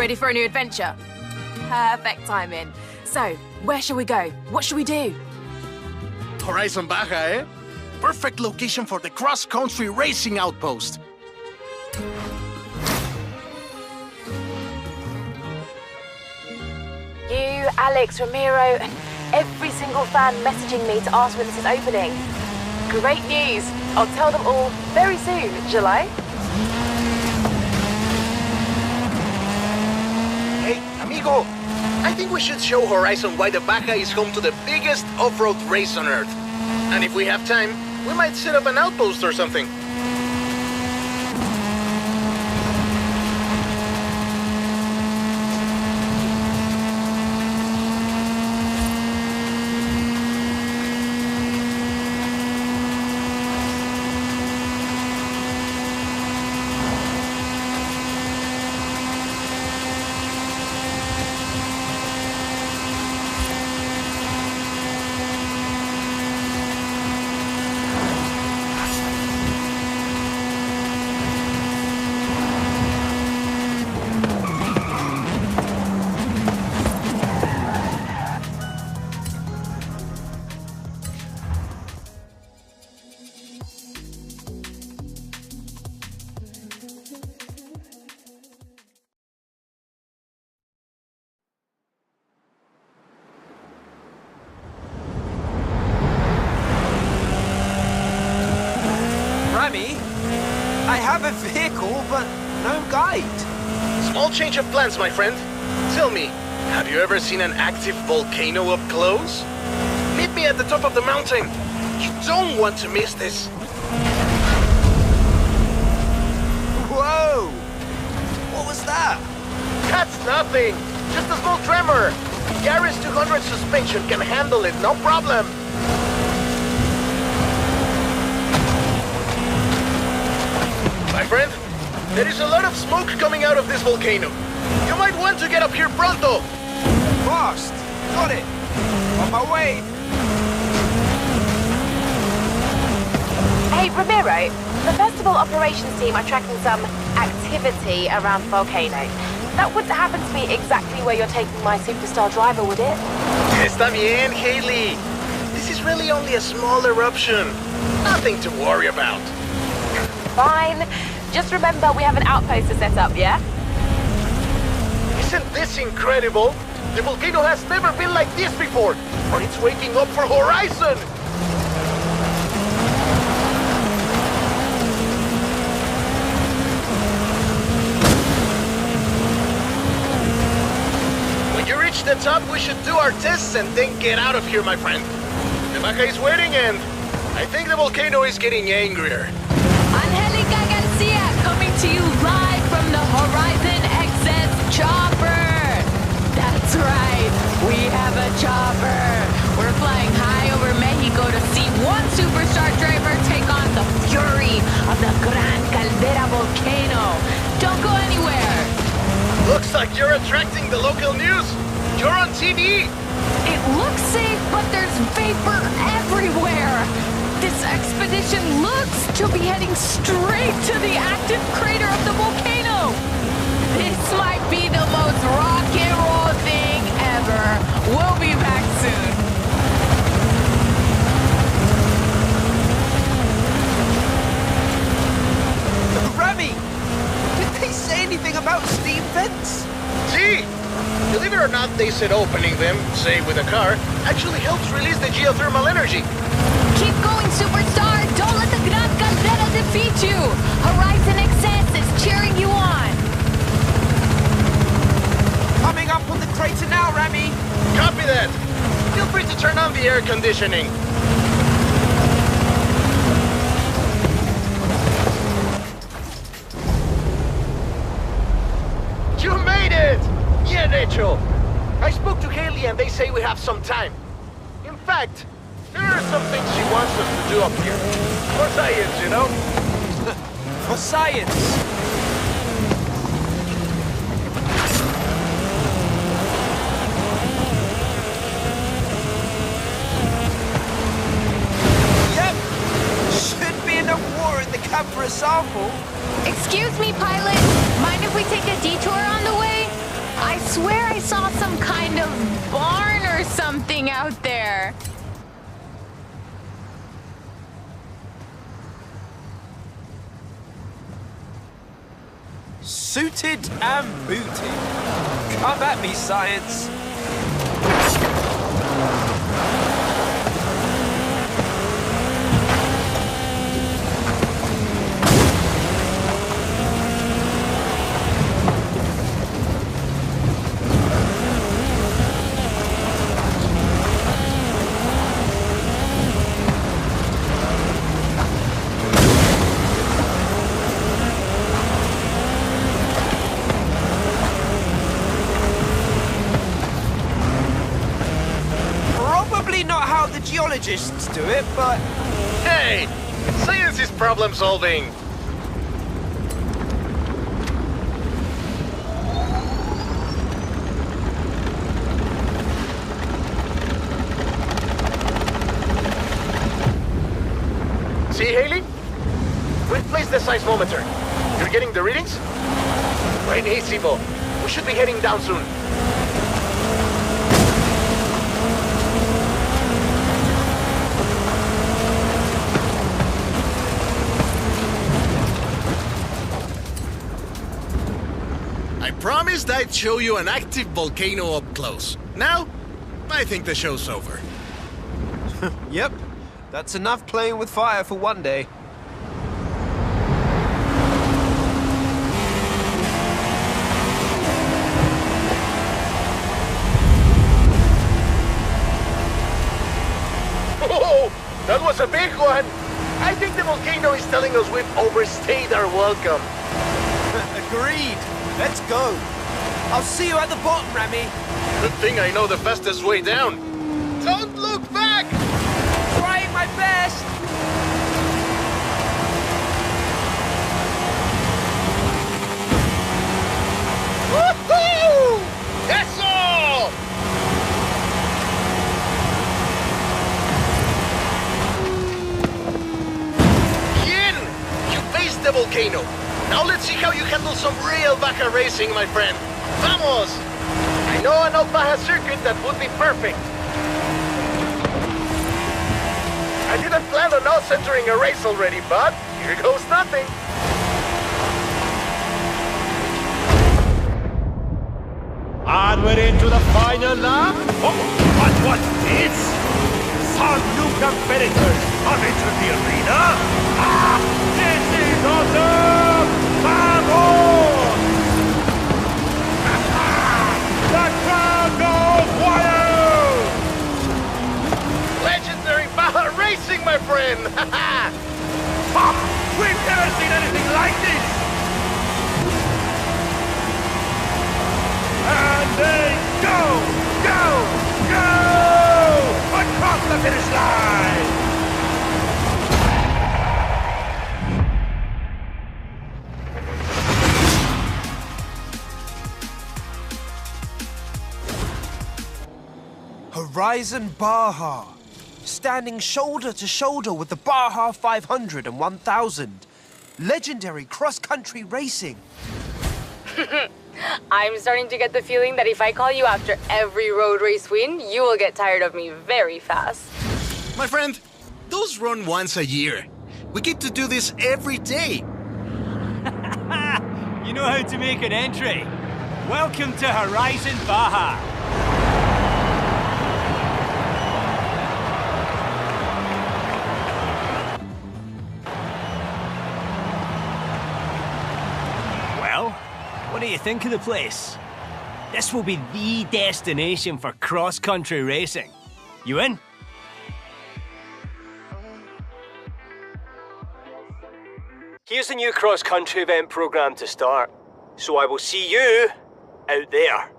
Speaker 6: Ready for a new adventure? Perfect timing. So, where shall we go? What should we do?
Speaker 4: Horizon Baja, eh? Perfect location for the cross-country racing outpost.
Speaker 6: You, Alex, Ramiro, and every single fan messaging me to ask when this is opening. Great news. I'll tell them all very soon, shall I?
Speaker 1: Hey, amigo, I think we should show Horizon why the Baja is home to the biggest off-road race on Earth. And if we have time, we might set up an outpost or something.
Speaker 5: I have a vehicle, but no guide.
Speaker 1: Small change of plans, my friend. Tell me, have you ever seen an active volcano up close? Meet me at the top of the mountain. You don't want to miss this.
Speaker 5: Whoa! What was that?
Speaker 11: That's nothing. Just a small tremor. Garrett's 200 suspension can handle it, no problem.
Speaker 1: My friend, there is a lot of smoke coming out of this volcano. You might want to get up here pronto.
Speaker 5: Fast! Got it! On my way!
Speaker 6: Hey, Ramiro, the festival operations team are tracking some activity around the volcano. That wouldn't happen to be exactly where you're taking my superstar driver, would it?
Speaker 1: Está bien, Haley. This is really only a small eruption. Nothing to worry about.
Speaker 6: Fine. Just remember we have an outpost to set up, yeah?
Speaker 11: Isn't this incredible? The volcano has never been like this before, but it's waking up for Horizon!
Speaker 1: When you reach the top, we should do our tests and then get out of here, my friend. The Baja is waiting and I think the volcano is getting angrier.
Speaker 7: Angelica Garcia coming to you live from the Horizon XS chopper. That's right, we have a chopper. We're flying high over Mexico to see one superstar driver take on the fury of the Gran Caldera volcano. Don't go anywhere.
Speaker 1: Looks like you're attracting the local news. You're on TV.
Speaker 7: It looks safe, but there's vapor everywhere. This expedition looks to be heading straight to the active crater of the volcano. This might be the most rock and roll thing ever. We'll be back soon.
Speaker 5: Remy! Did they say anything about steam vents?
Speaker 1: See? Believe it or not, they said opening them, say with a car, actually helps release the geothermal energy.
Speaker 7: Keep going, superstar! Don't let the Gran Caldera defeat you! Horizon XS is cheering you on!
Speaker 5: Coming up on the crater now, Remy!
Speaker 1: Copy that! Feel free to turn on the air conditioning.
Speaker 11: You made it! Bien hecho! I spoke to Haley and they say we have some time. In fact, there are some things she wants us to do up here. For science, you know?
Speaker 5: For science! Yep! Should be enough water in the cab for a sample.
Speaker 7: Excuse me, pilot. Mind if we take a detour on the way?
Speaker 8: swear I saw some kind of barn or something out there.
Speaker 5: Suited and booted. Come at me, science. Geologists do it, but...
Speaker 11: Hey! Science is problem solving! See, Haley? We've placed the seismometer. You're getting the readings? Right, easy, Bo. We should be heading down soon.
Speaker 1: I promised I'd show you an active volcano up close. Now, I think the show's over.
Speaker 5: Yep, that's enough playing with fire for one day.
Speaker 11: Oh, that was a big one! I think the volcano is telling us we've overstayed our welcome.
Speaker 5: Agreed. Let's go. I'll see you at the bottom, Remy.
Speaker 11: Good thing I know the fastest way down. Don't look back!
Speaker 5: Trying my best.
Speaker 11: Woohoo! That's all! Yin! You faced the volcano. Now let's see how you handle some real Baja racing, my friend. Vamos! I know an old Baja circuit that would be perfect. I didn't plan on us entering a race already, but here goes nothing.
Speaker 2: And we're into the final lap. Oh, but what's this? Some new competitors have entered the arena. Ah, this is awesome! Vamos! The crowd goes wild!
Speaker 11: Legendary Baja racing, my friend!
Speaker 2: Pop! We've never seen anything like this! And they go! Across the finish line!
Speaker 5: Horizon Baja. Standing shoulder to shoulder with the Baja 500 and 1000. Legendary cross-country racing.
Speaker 7: I'm starting to get the feeling that if I call you after every road race win, you will get tired of me very fast.
Speaker 1: My friend, those run once a year. We get to do this every day.
Speaker 12: You know how to make an entry. Welcome to Horizon Baja. Well, what do you think of the place? This will be the destination for cross-country racing. You in?
Speaker 10: Here's the new cross-country event program to start. So I will see you out there.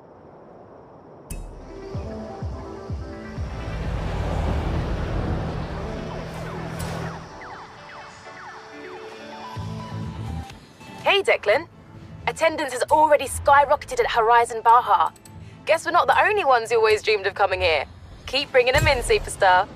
Speaker 6: Hey, Declan. Attendance has already skyrocketed at Horizon Baja. Guess we're not the only ones who always dreamed of coming here. Keep bringing them in, superstar.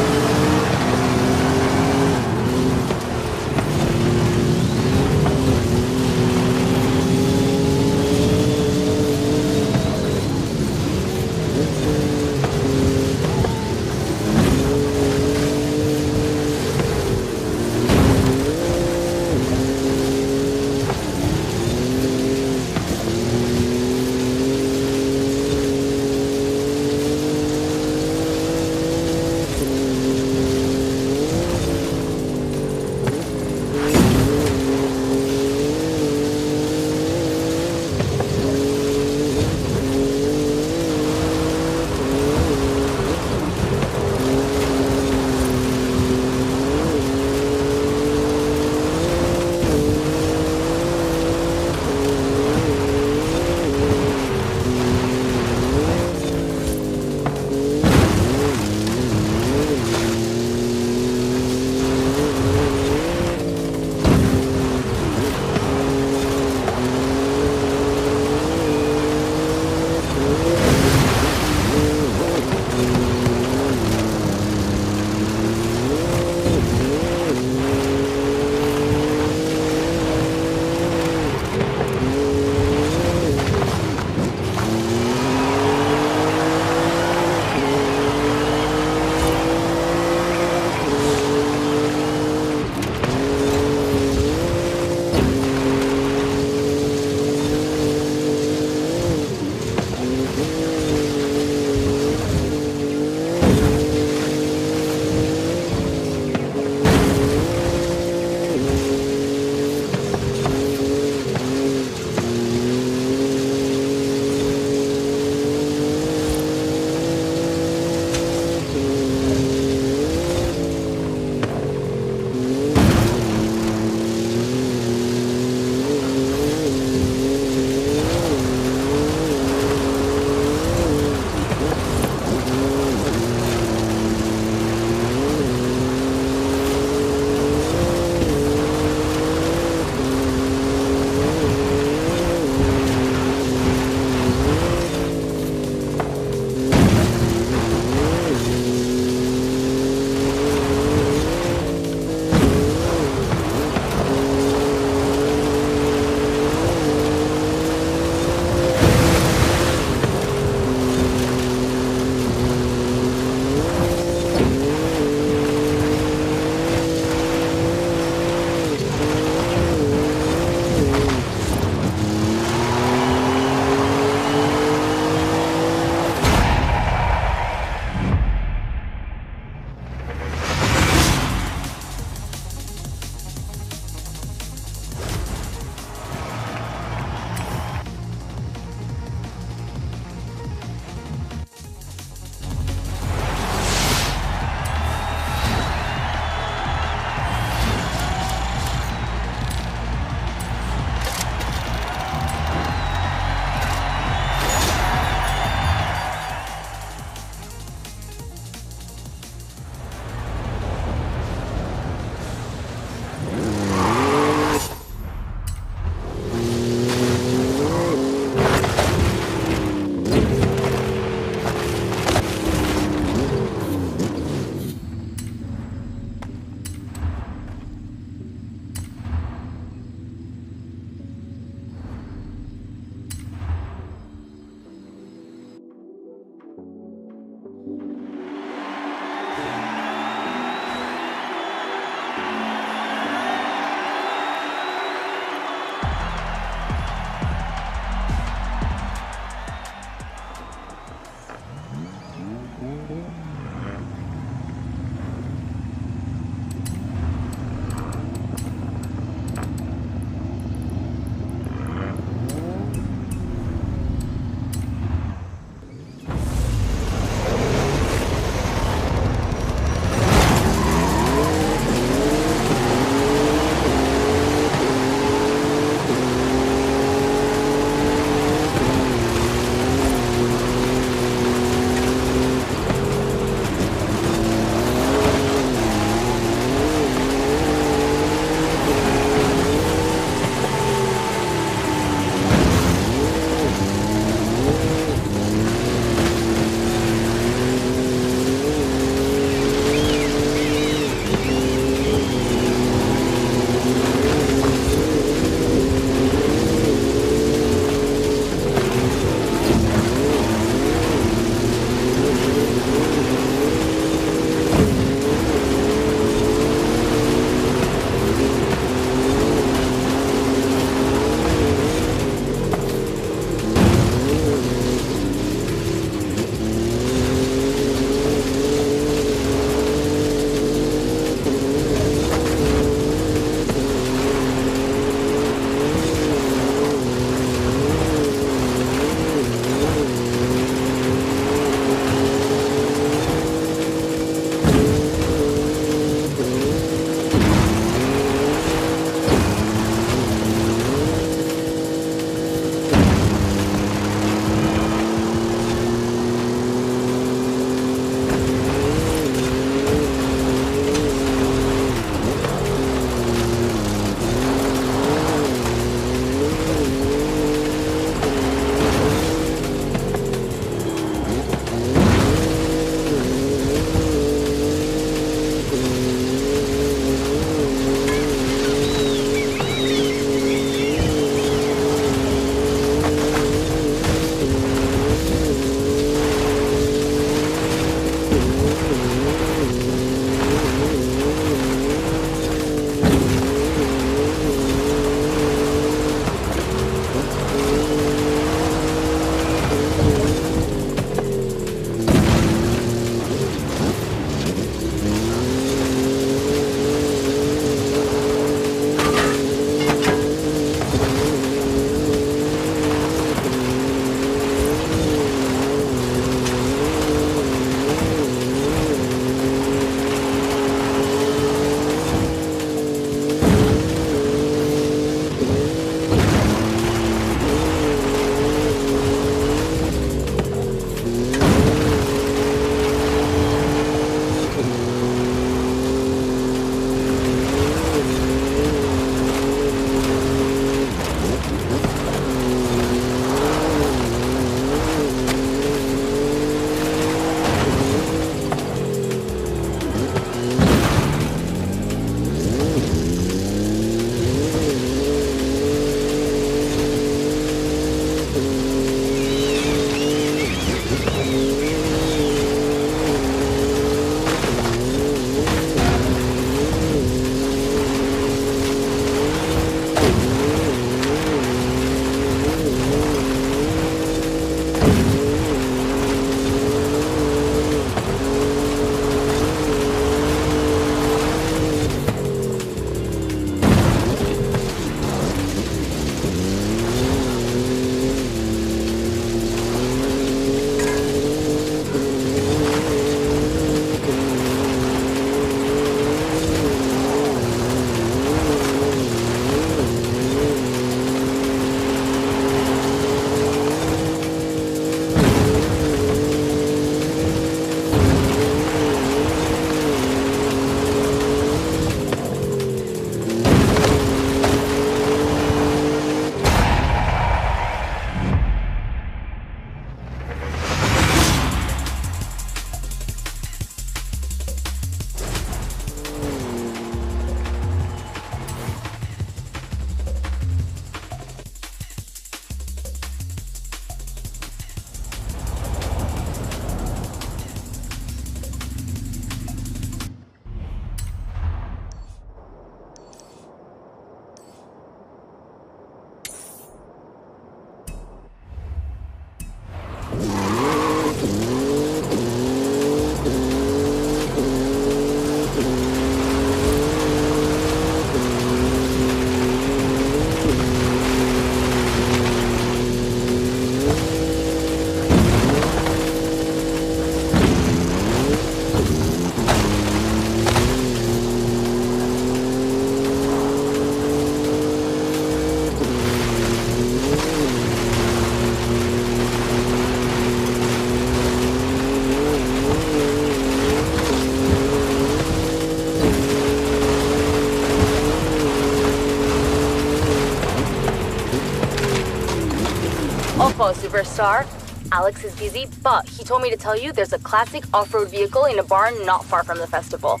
Speaker 7: Careful, Superstar. Alex is busy, but he told me to tell you there's a classic off-road vehicle in a barn not far from the festival.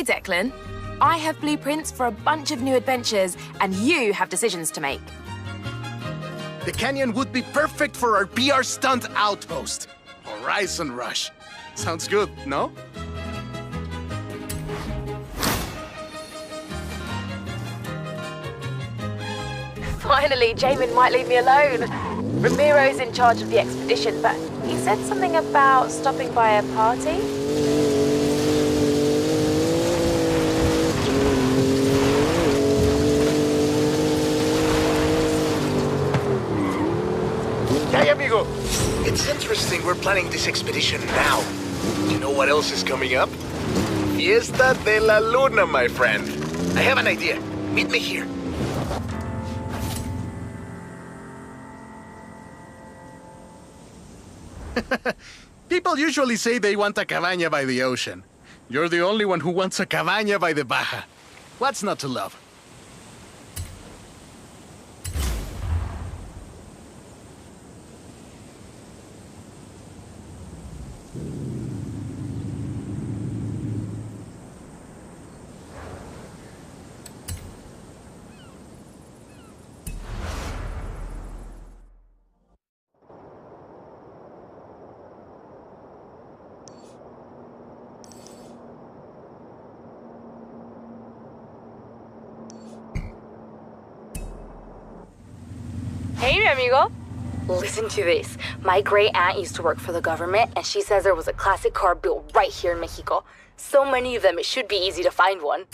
Speaker 6: Declan. I have blueprints for a bunch of new adventures, and you have decisions to make.
Speaker 4: The canyon would be perfect for our PR stunt outpost. Horizon Rush. Sounds good, no?
Speaker 6: Finally, Jamin might leave me alone. Ramiro's in charge of the expedition, but he said something about stopping by a party.
Speaker 11: Hey, amigo.
Speaker 4: It's interesting we're planning this expedition now. You know what else is coming up? Fiesta de la Luna, my friend. I have an idea. Meet me here. People usually say they want a cabaña by the ocean. You're the only one who wants a cabaña by the Baja. What's not to love?
Speaker 7: Hey, mi amigo. Listen to this. My great aunt used to work for the government, and she says there was a classic car built right here in Mexico. So many of them, it should be easy to find one.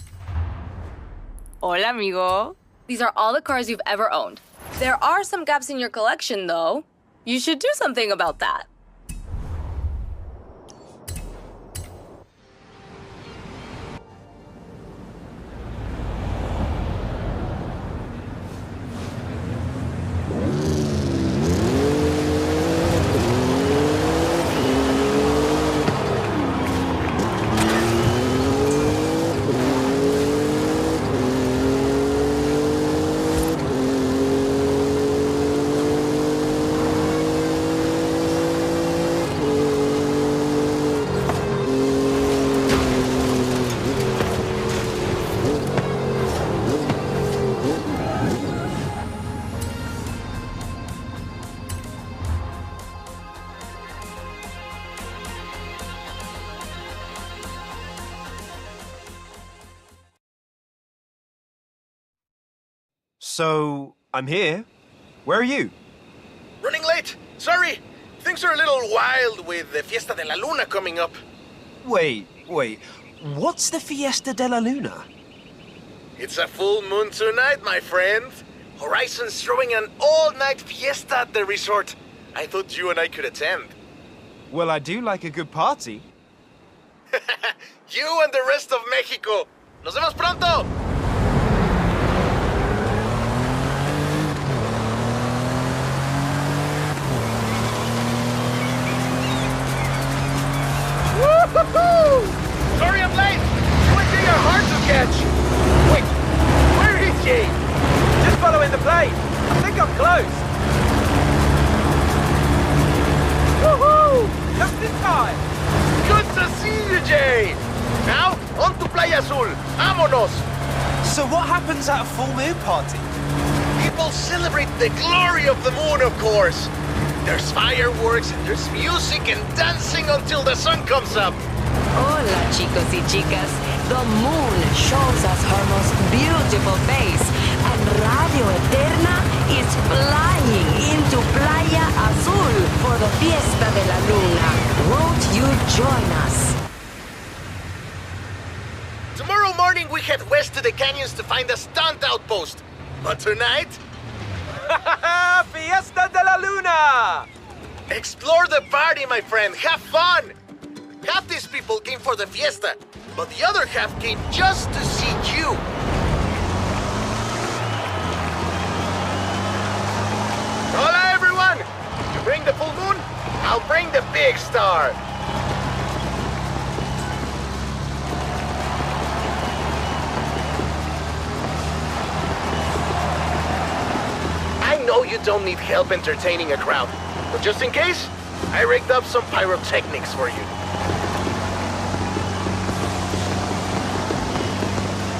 Speaker 7: Hola, amigo. These are all the cars you've ever owned. There are some gaps in your collection, though. You should do something about that.
Speaker 5: So, I'm here. Where are you?
Speaker 11: Running late. Sorry. Things are a little wild with the Fiesta de la Luna coming up.
Speaker 5: Wait. What's the Fiesta de la Luna?
Speaker 11: It's a full moon tonight, my friend. Horizon's throwing an all-night fiesta at the resort. I thought you and I could attend.
Speaker 5: Well, I do like a good party.
Speaker 11: You and the rest of Mexico. Nos vemos pronto! Woo-hoo-hoo! Sorry I'm late! You and Jay are hard to catch! Wait, where is Jay?
Speaker 10: Just following the plane. I think I'm close. Woohoo! Just in time.
Speaker 11: Good to see you, Jay! Now, on to Playa Azul. Vámonos!
Speaker 5: So what happens at a full moon party?
Speaker 11: People celebrate the glory of the moon, of course. There's fireworks, and there's music and dancing until the sun comes up.
Speaker 13: Hola, chicos y chicas. The moon shows us her most beautiful face, and Radio Eterna is flying into Playa Azul for the Fiesta de la Luna. Won't you join us?
Speaker 11: Tomorrow morning we head west to the canyons to find a stunt outpost. But tonight...
Speaker 10: Fiesta de la Luna!
Speaker 11: Explore the party, my friend. Have fun! Half these people came for the fiesta, but the other half came just to see you. Hola, everyone! You bring the full moon, I'll bring the big star. I know you don't need help entertaining a crowd, but just in case, I rigged up some pyrotechnics for you.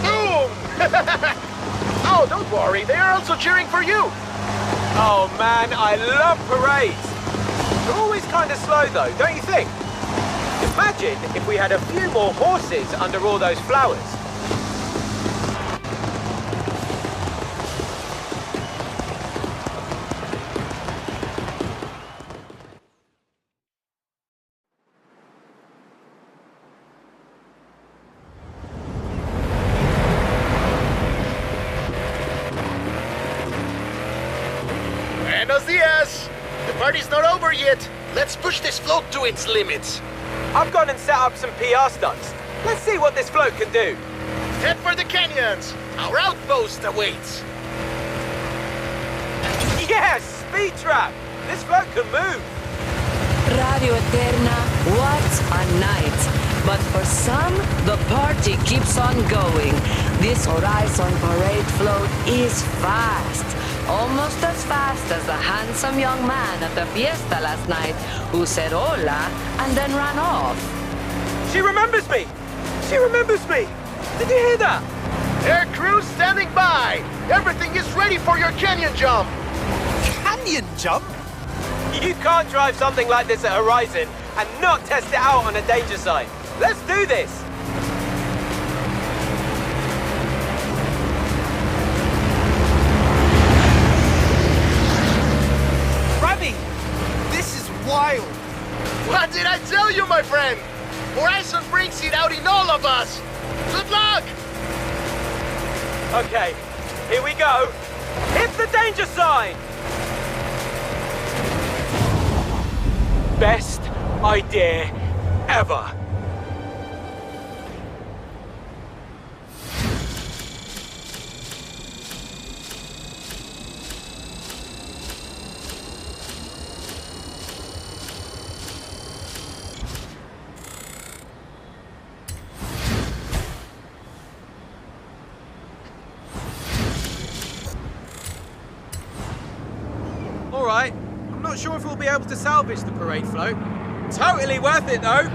Speaker 11: Boom! Oh, don't worry, they are also cheering for you.
Speaker 10: Oh man, I love parades. They're always kind of slow though, don't you think? Imagine if we had a few more horses under all those flowers.
Speaker 11: Buenos dias! The party's not over yet. Let's push this float to its limits.
Speaker 10: I've gone and set up some PR stunts. Let's see what this float can do.
Speaker 11: Head for the canyons. Our outpost awaits.
Speaker 10: Yes! Speed trap! This float can move.
Speaker 13: Radio Eterna, what a night. But for some, the party keeps on going. This Horizon parade float is fast. Almost as fast as the handsome young man at the fiesta last night who said hola and then ran off.
Speaker 10: She remembers me! She remembers me! Did you hear that?
Speaker 11: Air crew standing by! Everything is ready for your canyon jump!
Speaker 5: Canyon jump?
Speaker 10: You can't drive something like this at Horizon and not test it out on a danger sign. Let's do this!
Speaker 11: friend. Horizon brings it out in all of us. Good luck!
Speaker 10: Okay, here we go. Hit the danger sign! Best idea ever.
Speaker 14: All right. I'm not sure if we'll be able to salvage the parade float. Totally worth it, though.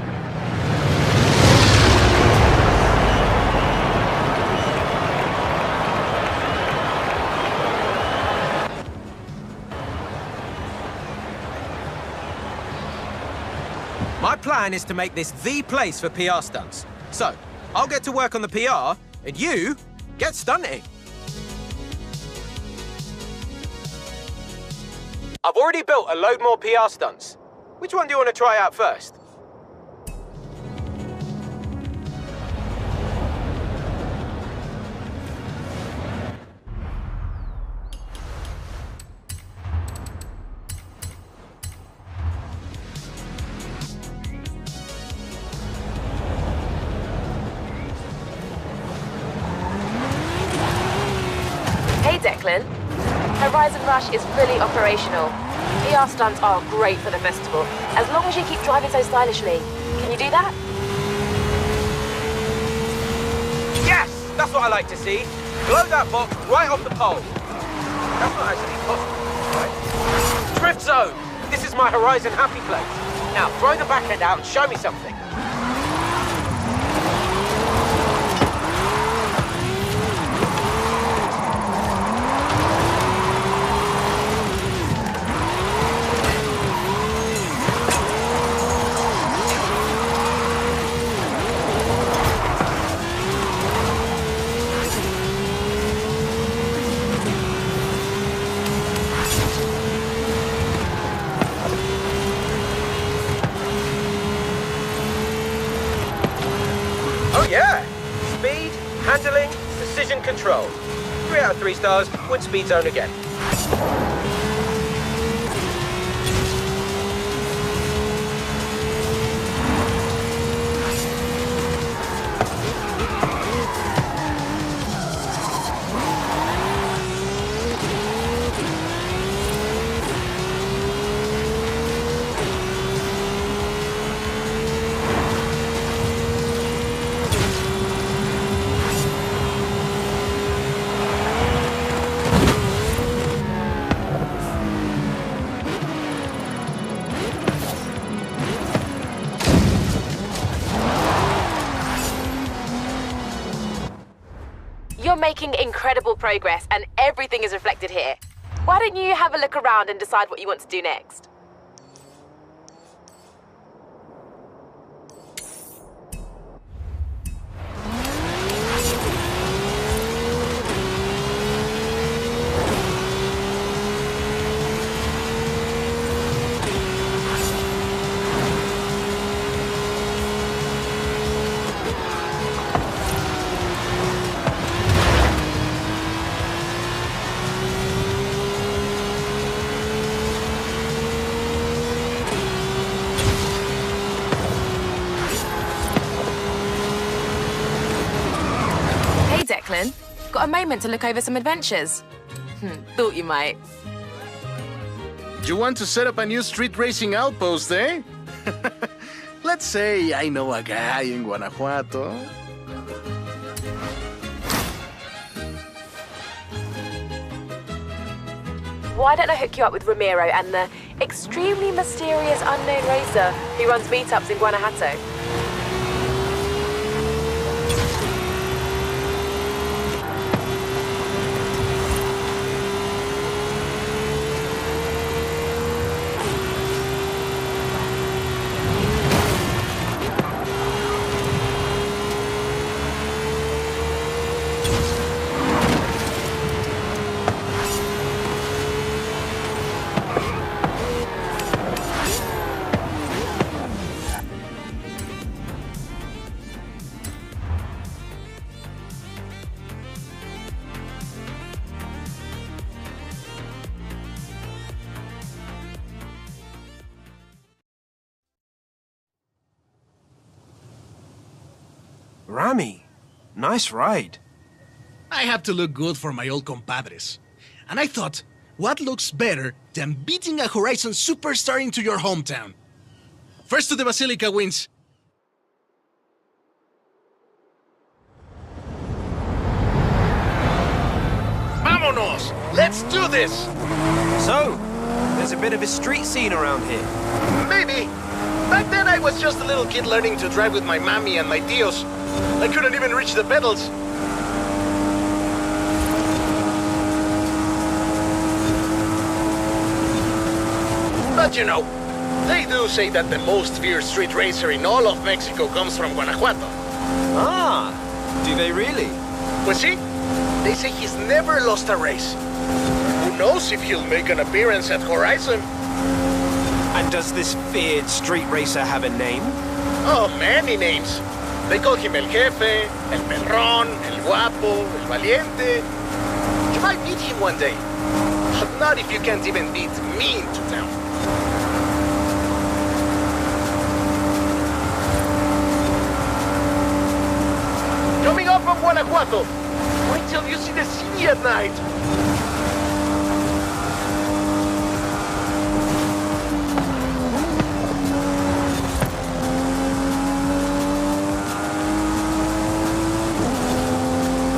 Speaker 14: My plan is to make this the place for PR stunts. So, I'll get to work on the PR, and you get stunting. I've already built a load more PR stunts. Which one do you want to try out first?
Speaker 6: Hey, Declan. Horizon Rush is fully operational. PR stunts are great for the festival, as long as you keep driving so stylishly. Can you do that?
Speaker 14: Yes! That's what I like to see. Blow that box right off the pole. That's not actually possible, right? Drift zone! This is my Horizon happy place. Now, throw the back end out and show me something. Yeah! Speed, handling, precision control. 3 out of 3 stars, would speed zone again.
Speaker 6: You're making incredible progress, and everything is reflected here. Why don't you have a look around and decide what you want to do next? Declan, got a moment to look over some adventures? Thought you might.
Speaker 1: You want to set up a new street racing outpost, eh? Let's say I know a guy in Guanajuato.
Speaker 6: Why don't I hook you up with Ramiro and the extremely mysterious unknown racer who runs meetups in Guanajuato?
Speaker 5: Rami, nice ride.
Speaker 4: I have to look good for my old compadres. And I thought, what looks better than beating a Horizon superstar into your hometown? First to the Basilica wins.
Speaker 11: Vámonos! Let's do this!
Speaker 5: So, there's a bit of a street scene around here.
Speaker 11: Maybe. Back then I was just a little kid learning to drive with my mommy and my tios. I couldn't even reach the pedals. But you know, they do say that the most fierce street racer in all of Mexico comes from Guanajuato.
Speaker 5: Ah, do they really?
Speaker 11: Pues sí, they say he's never lost a race. Who knows if he'll make an appearance at Horizon?
Speaker 5: And does this feared street racer have a name?
Speaker 11: Oh, many names. They call him El Jefe, El Perrón, El Guapo, El Valiente. You might meet him one day. But not if you can't even beat me into town. Coming up from Guanajuato. Wait till you see the city at night.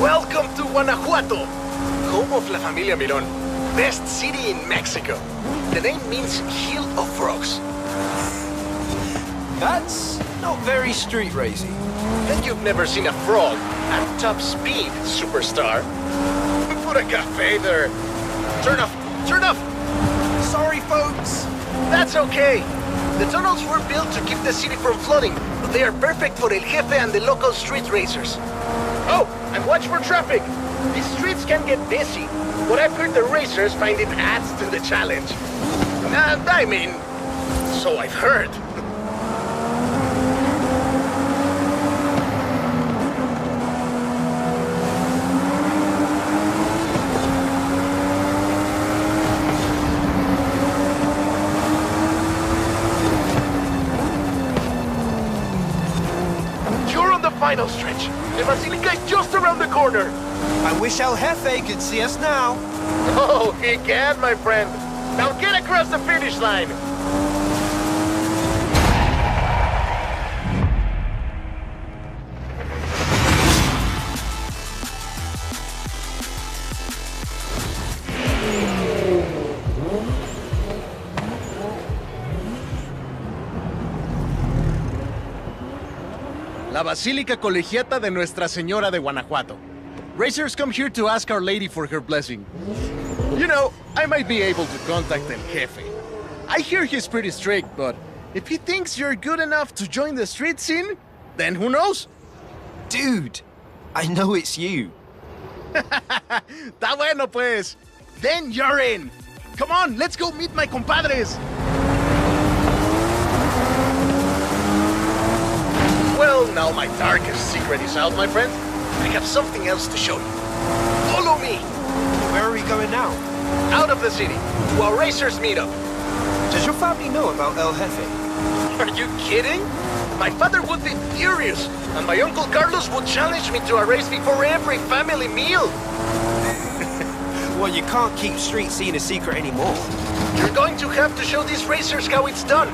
Speaker 11: Welcome to Guanajuato, home of La Familia Mirón, best city in Mexico. The name means hill of frogs.
Speaker 5: That's not very street racy.
Speaker 11: And you've never seen a frog at top speed, superstar. Put a cafe there. Turn off, turn off.
Speaker 5: Sorry, folks.
Speaker 11: That's okay. The tunnels were built to keep the city from flooding, but they are perfect for El Jefe and the local street racers. Oh, and watch for traffic. These streets can get busy, but I've heard the racers find it adds to the challenge. And I mean, so I've heard. Final stretch. The Basilica is just around the corner.
Speaker 5: I wish El Jefe could see us now.
Speaker 11: Oh, he can, my friend. Now get across the finish line.
Speaker 4: La Basílica Colegiata de Nuestra Señora de Guanajuato. Racers come here to ask Our Lady for her blessing. You know, I might be able to contact El Jefe. I hear he's pretty strict, but if he thinks you're good enough to join the street scene, then who knows?
Speaker 5: Dude, I know it's you.
Speaker 4: Está bueno, pues. Then you're in. Come on, let's go meet my compadres.
Speaker 11: Well, now my darkest secret is out, my friend. I have something else to show you. Follow me.
Speaker 5: Where are we going now?
Speaker 11: Out of the city, to our racers meetup.
Speaker 5: Does your family know about El Jefe?
Speaker 11: Are you kidding? My father would be furious, and my Uncle Carlos would challenge me to a race before every family meal.
Speaker 5: Well, you can't keep street scene a secret anymore.
Speaker 11: You're going to have to show these racers how it's done.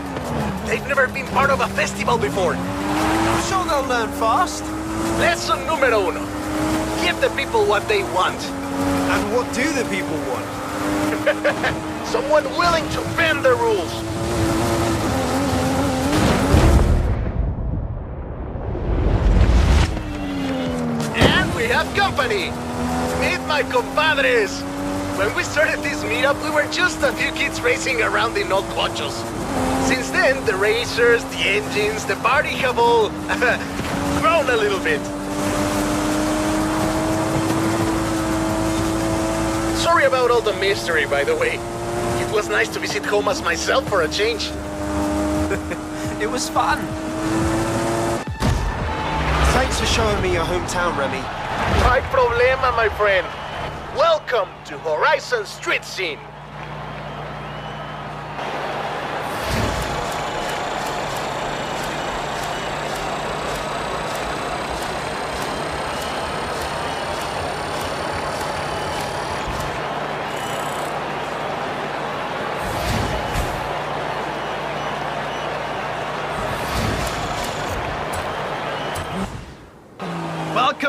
Speaker 11: They've never been part of a festival before.
Speaker 5: I'm sure they'll learn fast.
Speaker 11: Lesson numero uno. Give the people what they want.
Speaker 5: And what do the people want?
Speaker 11: Someone willing to bend the rules. And we have company. Meet my compadres. When we started this meetup, we were just a few kids racing around in old cochos. Since then, the racers, the engines, the party have all grown a little bit. Sorry about all the mystery, by the way. It was nice to visit home as myself for a change.
Speaker 5: It was fun. Thanks for showing me your hometown, Remy.
Speaker 11: No hay problema, my friend. Welcome to Horizon Street Scene.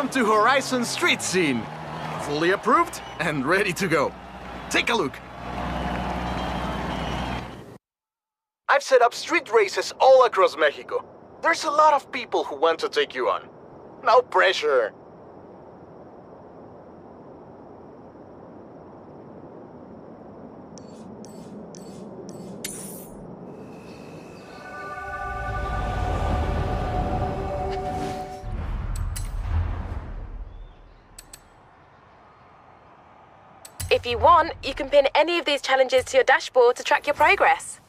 Speaker 1: Welcome to Horizon Street Scene. Fully approved and ready to go. Take a look.
Speaker 4: I've set up street races all across Mexico. There's a lot of people who want to take you on. No pressure.
Speaker 6: If you want, you can pin any of these challenges to your dashboard to track your progress.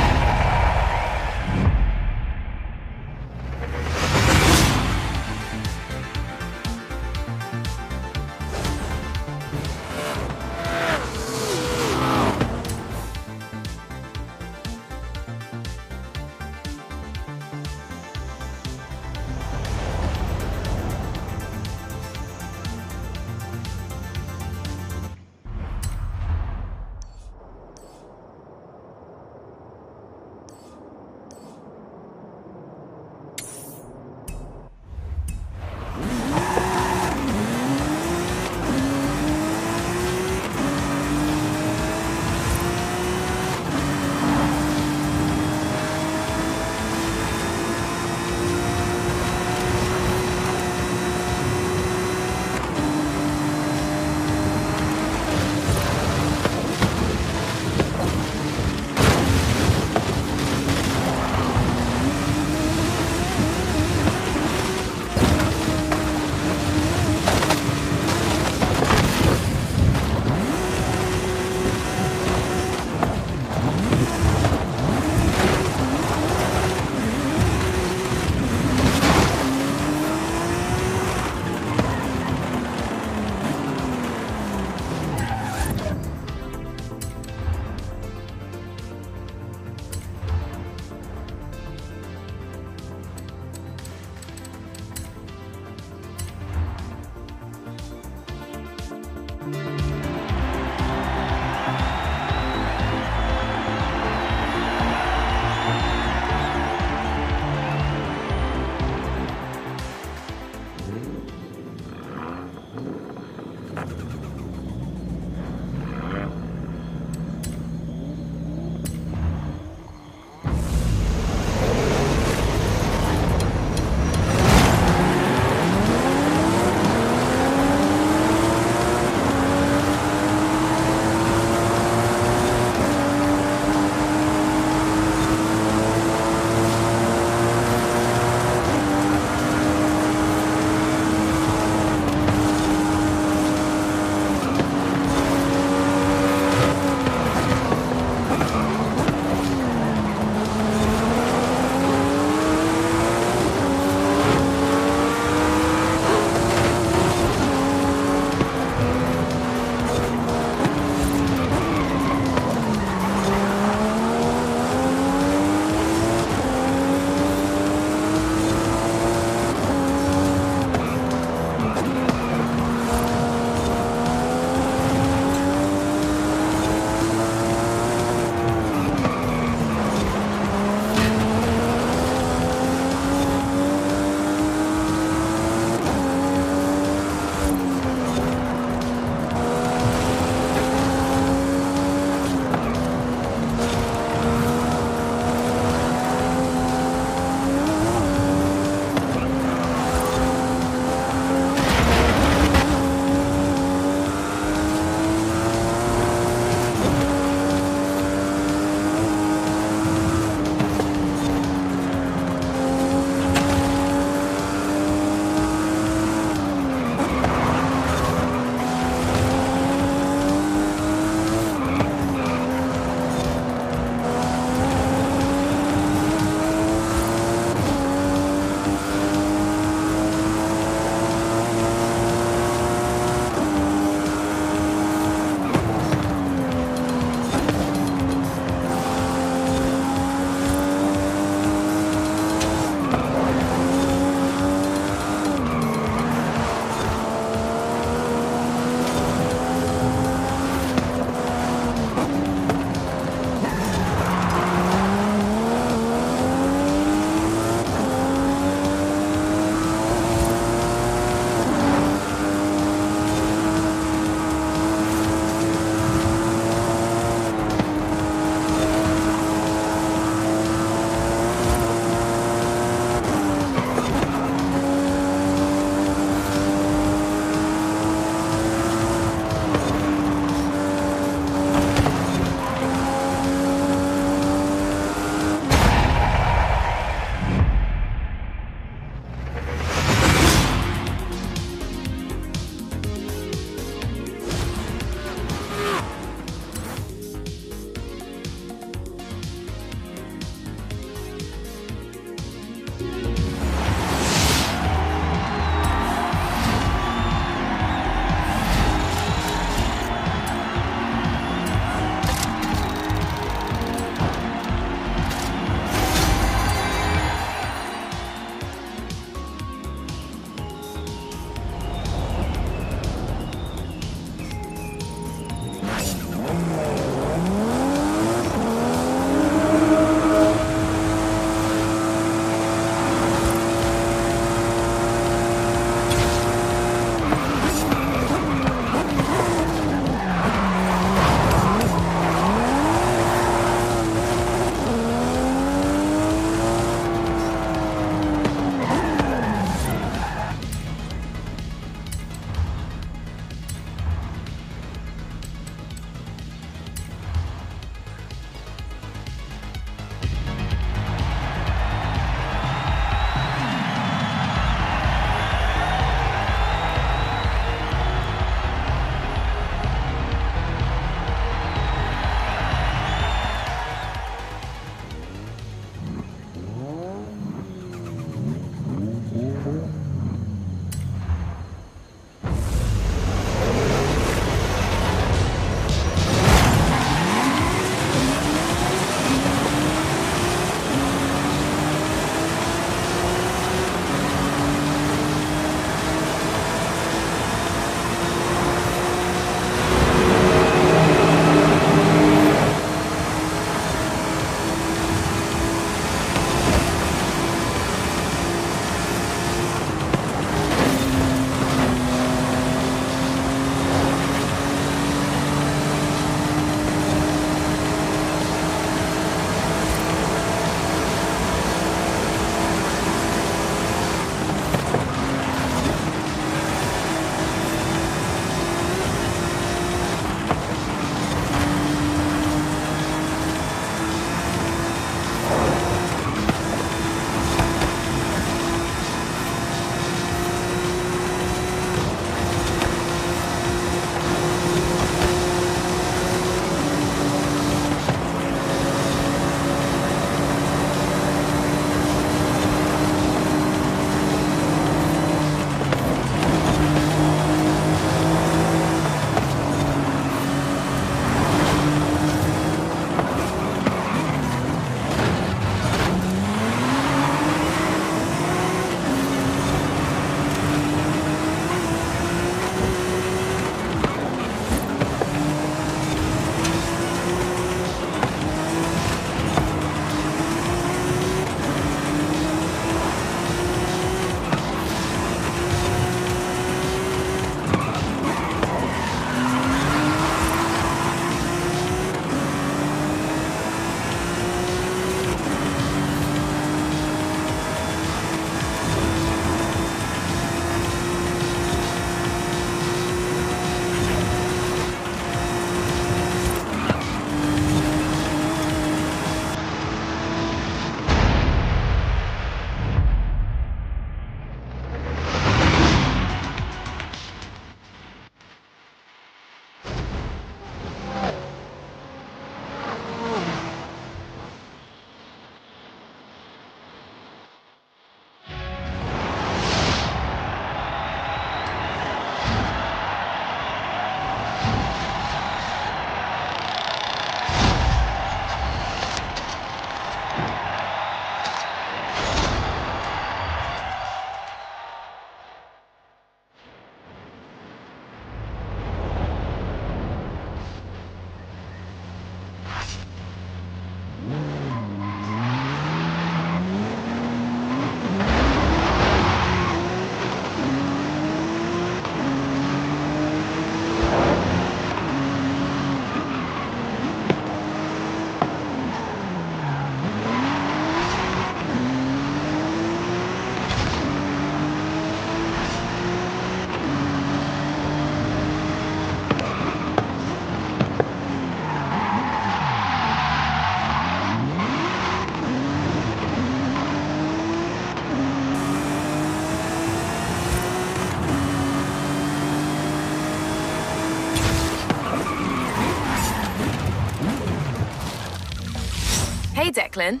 Speaker 6: Hey, Declan.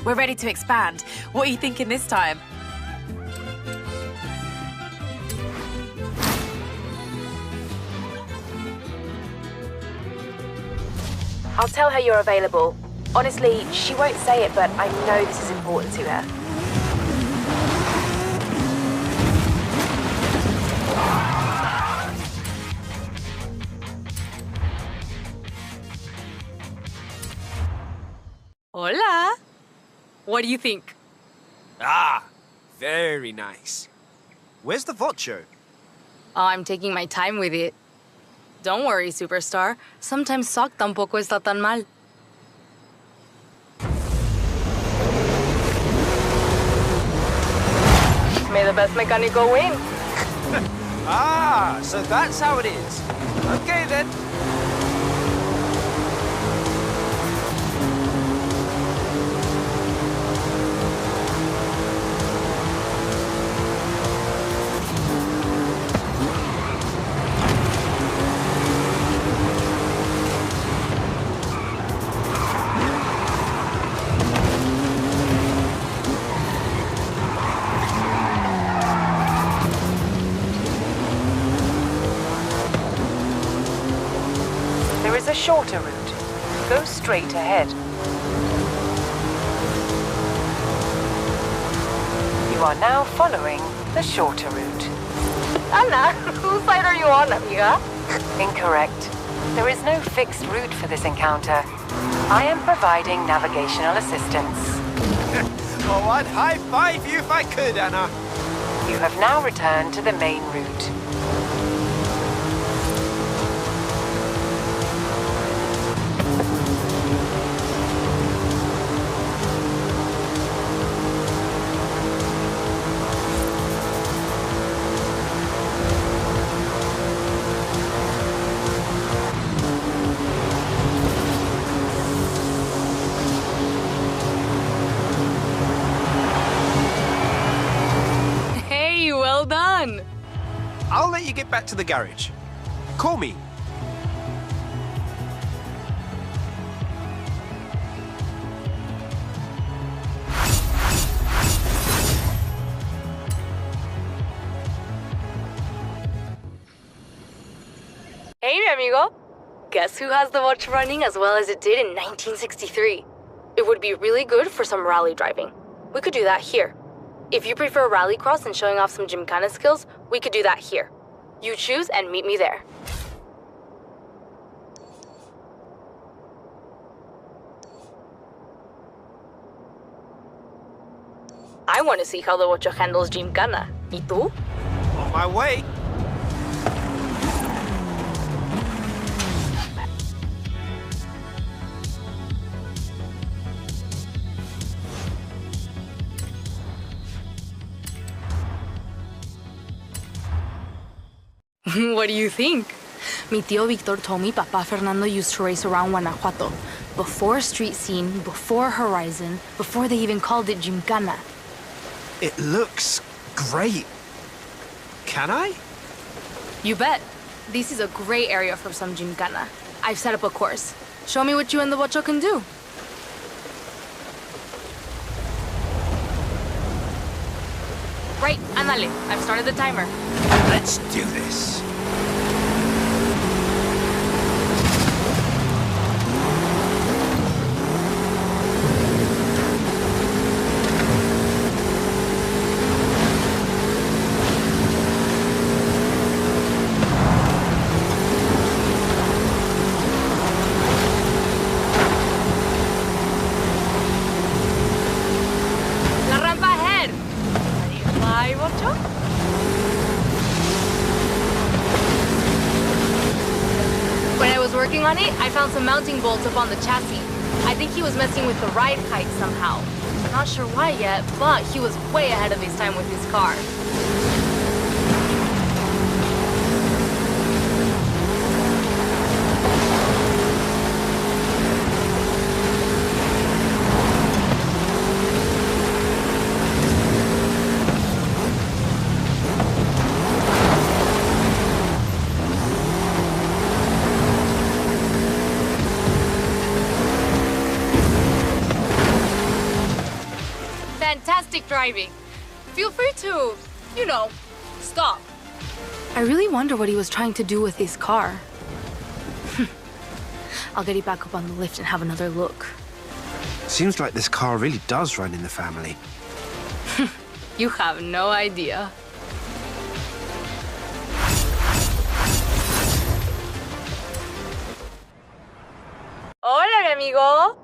Speaker 6: We're ready to expand. What are you thinking this time? I'll tell her you're available. Honestly, she won't say it, but I know this is important to her. Hola! What do you think?
Speaker 5: Ah, very nice. Where's the vocho?
Speaker 7: Oh, I'm taking my time with it. Don't worry, superstar. Sometimes sock tampoco está tan mal. May the best mecánico win.
Speaker 5: Ah, so that's how it is. Okay then.
Speaker 9: A shorter route. Go straight ahead. You are now following the shorter route.
Speaker 7: Anna, whose side are you on, amiga?
Speaker 9: Incorrect. There is no fixed route for this encounter. I am providing navigational assistance.
Speaker 5: Oh, I'd high-five you if I could, Anna.
Speaker 9: You have now returned to the main route.
Speaker 7: Well done!
Speaker 5: I'll let you get back to the garage. Call me.
Speaker 7: Hey, amigo! Guess who has the watch running as well as it did in 1963? It would be really good for some rally driving. We could do that here. If you prefer rallycross and showing off some gymkhana skills, we could do that here. You choose and meet me there. I want to see how the Ocho handles gymkhana. ¿Y tú?
Speaker 5: On my way.
Speaker 7: What do you think? Mi tío Victor told me Papa Fernando used to race around Guanajuato. Before Street Scene, before Horizon, before they even called it Gymkhana.
Speaker 5: It looks great. Can I?
Speaker 7: You bet. This is a great area for some Gymkhana. I've set up a course. Show me what you and the Bocho can do. Right, ándale. I've started the timer.
Speaker 5: Let's do this.
Speaker 7: La rampa ahead. Ready to fly, Bocho? When I was working on it, I found some mounting bolts up on the chassis. I think he was messing with the ride height somehow. Not sure why yet, but he was way ahead of his time with his car. Fantastic driving. Feel free to, you know, stop. I really wonder what he was trying to do with his car. I'll get you back up on the lift and have another look.
Speaker 5: Seems like this car really does run in the family.
Speaker 7: You have no idea. Hola, mi amigo.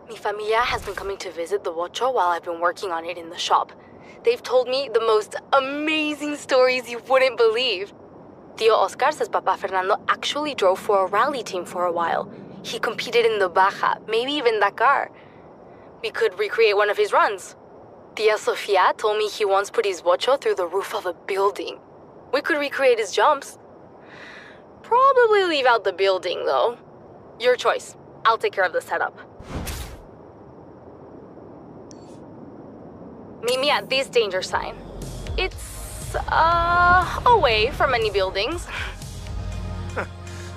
Speaker 7: Mi familia has been coming to visit the Ocho while I've been working on it in the shop. They've told me the most amazing stories you wouldn't believe. Tío Oscar says Papa Fernando actually drove for a rally team for a while. He competed in the Baja, maybe even Dakar. We could recreate one of his runs. Tia Sofia told me he once put his Ocho through the roof of a building. We could recreate his jumps. Probably leave out the building, though. Your choice. I'll take care of the setup. Meet me at this danger sign. It's, away from any buildings.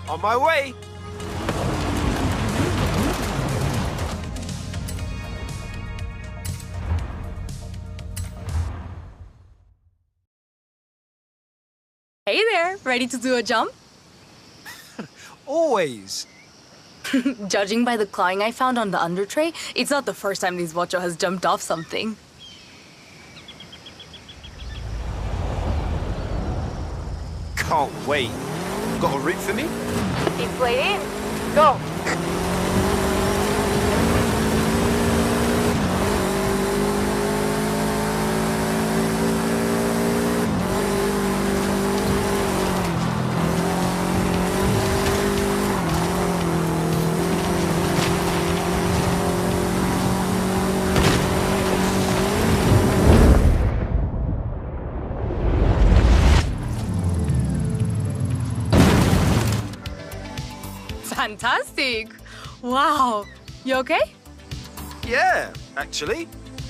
Speaker 5: On my way.
Speaker 7: Hey there, ready to do a jump?
Speaker 5: Always.
Speaker 7: Judging by the clawing I found on the under tray, it's not the first time this Ocho has jumped off something.
Speaker 5: Can't wait. Got a route for me?
Speaker 7: It's played in. Go. Fantastic! Wow! You okay?
Speaker 5: Yeah, actually.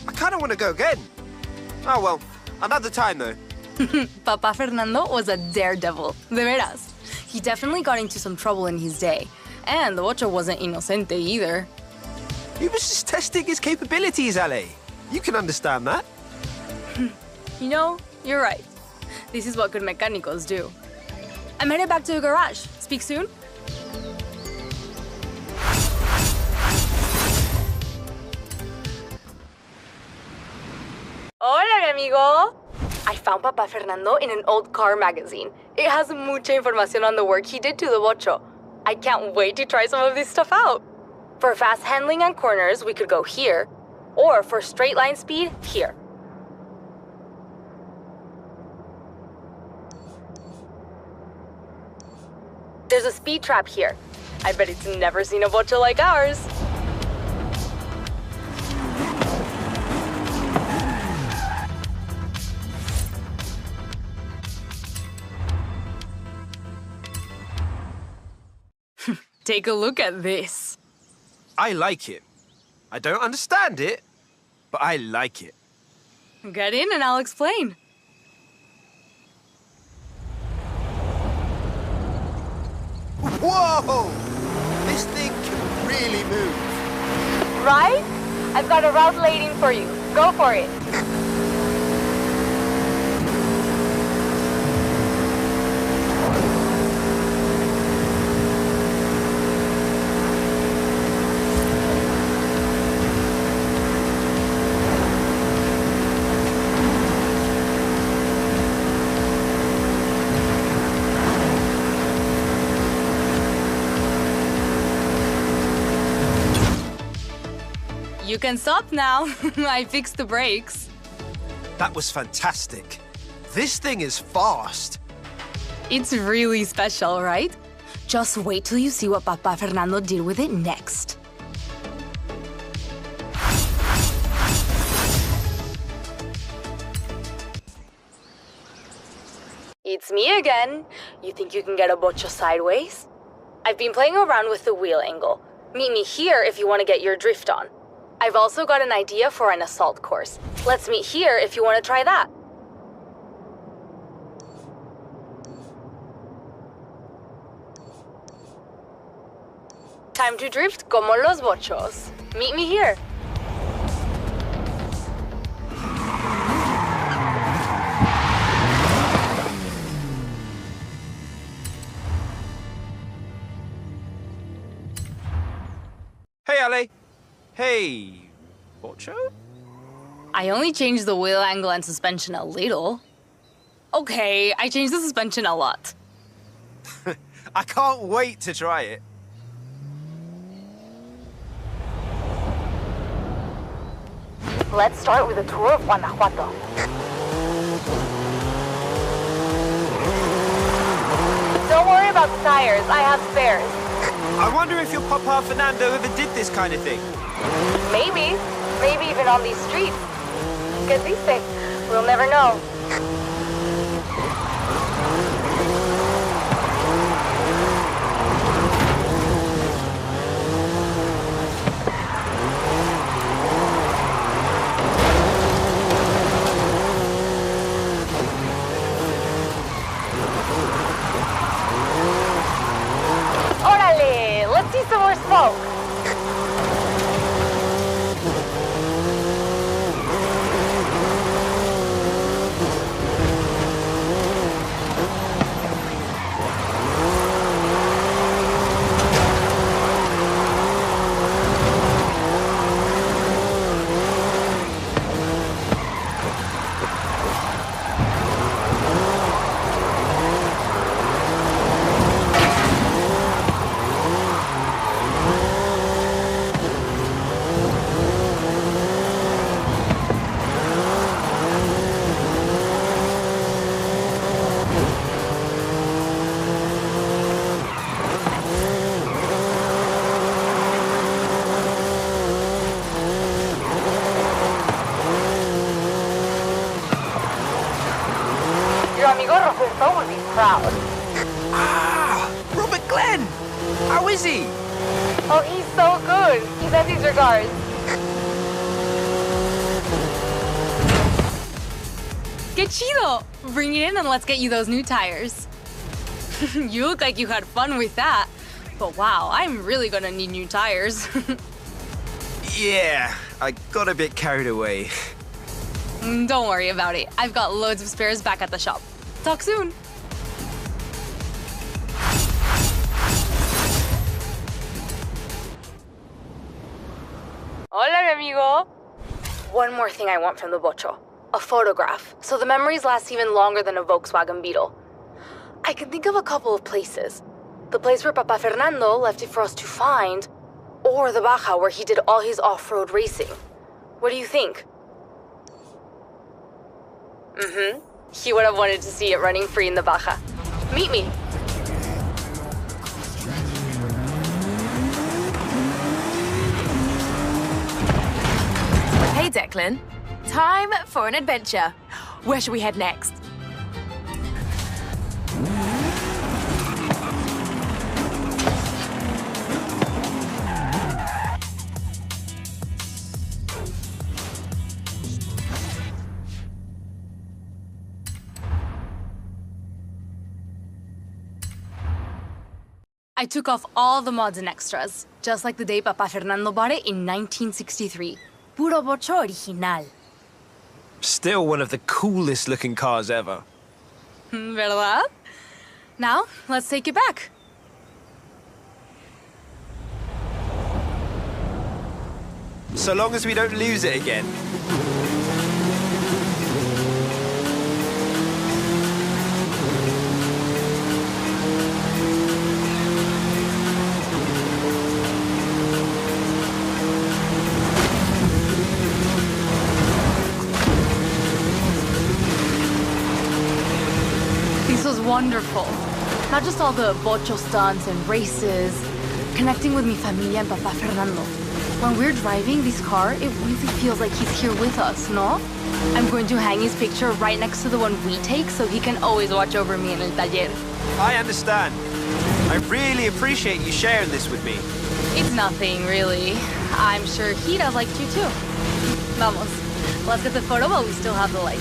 Speaker 5: I kind of want to go again. Oh well, another time though.
Speaker 7: Papa Fernando was a daredevil, de veras. He definitely got into some trouble in his day. And the Ocho wasn't inocente either.
Speaker 5: He was just testing his capabilities, Ale. You can understand that.
Speaker 7: You know, you're right. This is what good mechanicos do. I'm headed back to the garage. Speak soon. Hola, amigo. I found Papa Fernando in an old car magazine. It has mucha información on the work he did to the Ocho. I can't wait to try some of this stuff out. For fast handling and corners, we could go here, or for straight line speed, here. There's a speed trap here. I bet it's never seen a Ocho like ours. Take a look at this.
Speaker 5: I like it. I don't understand it, but I like it.
Speaker 7: Get in and I'll explain.
Speaker 5: Whoa! This thing can really move.
Speaker 7: Right? I've got a route laid in for you. Go for it. You can stop now. I fixed the brakes.
Speaker 5: That was fantastic. This thing is fast.
Speaker 7: It's really special, right? Just wait till you see what Papa Fernando did with it next. It's me again. You think you can get a Ocho sideways? I've been playing around with the wheel angle. Meet me here if you want to get your drift on. I've also got an idea for an assault course. Let's meet here if you want to try that. Time to drift como los Ochos. Meet me here.
Speaker 15: Hey, Bocho?
Speaker 7: I only changed the wheel angle and suspension a little. Okay, I changed the suspension a lot.
Speaker 15: I can't wait to try it.
Speaker 16: Let's start with a tour of Guanajuato. Don't worry about the tires, I have spares.
Speaker 15: I wonder if your Papa Fernando ever did this kind of thing.
Speaker 16: Maybe. Maybe even on these streets. Que dice? We'll never know. Órale! Let's see some more smoke. Would be proud.
Speaker 15: Ah! Robert Glenn! How is he?
Speaker 16: Oh, he's so good. He sends his regards.
Speaker 7: Que chido! Bring it in and let's get you those new tires. You look like you had fun with that. But wow, I'm really gonna need new tires.
Speaker 15: Yeah, I got a bit carried away.
Speaker 7: Don't worry about it. I've got loads of spares back at the shop. Talk soon. Hola, mi amigo. One more thing I want from the Bocho. A photograph, so the memories last even longer than a Volkswagen Beetle. I can think of a couple of places. The place where Papa Fernando left it for us to find, or the Baja where he did all his off-road racing. What do you think? He would have wanted to see it running free in the Baja. Meet me.
Speaker 6: Hey, Declan. Time for an adventure. Where should we head next?
Speaker 7: I took off all the mods and extras, just like the day Papa Fernando bought it in 1963. Puro Bocho original.
Speaker 15: Still one of the coolest looking cars ever.
Speaker 7: ¿Verdad? Now, let's take it back.
Speaker 15: So long as we don't lose it again.
Speaker 7: This was wonderful. Not just all the Bocho stunts and races, connecting with mi familia and Papa Fernando. When we're driving this car, it really feels like he's here with us, no? I'm going to hang his picture right next to the one we take so he can always watch over me in el taller.
Speaker 15: I understand. I really appreciate you sharing this with me.
Speaker 7: It's nothing, really. I'm sure he does like you too. Vamos. Let's get the photo while we still have the light.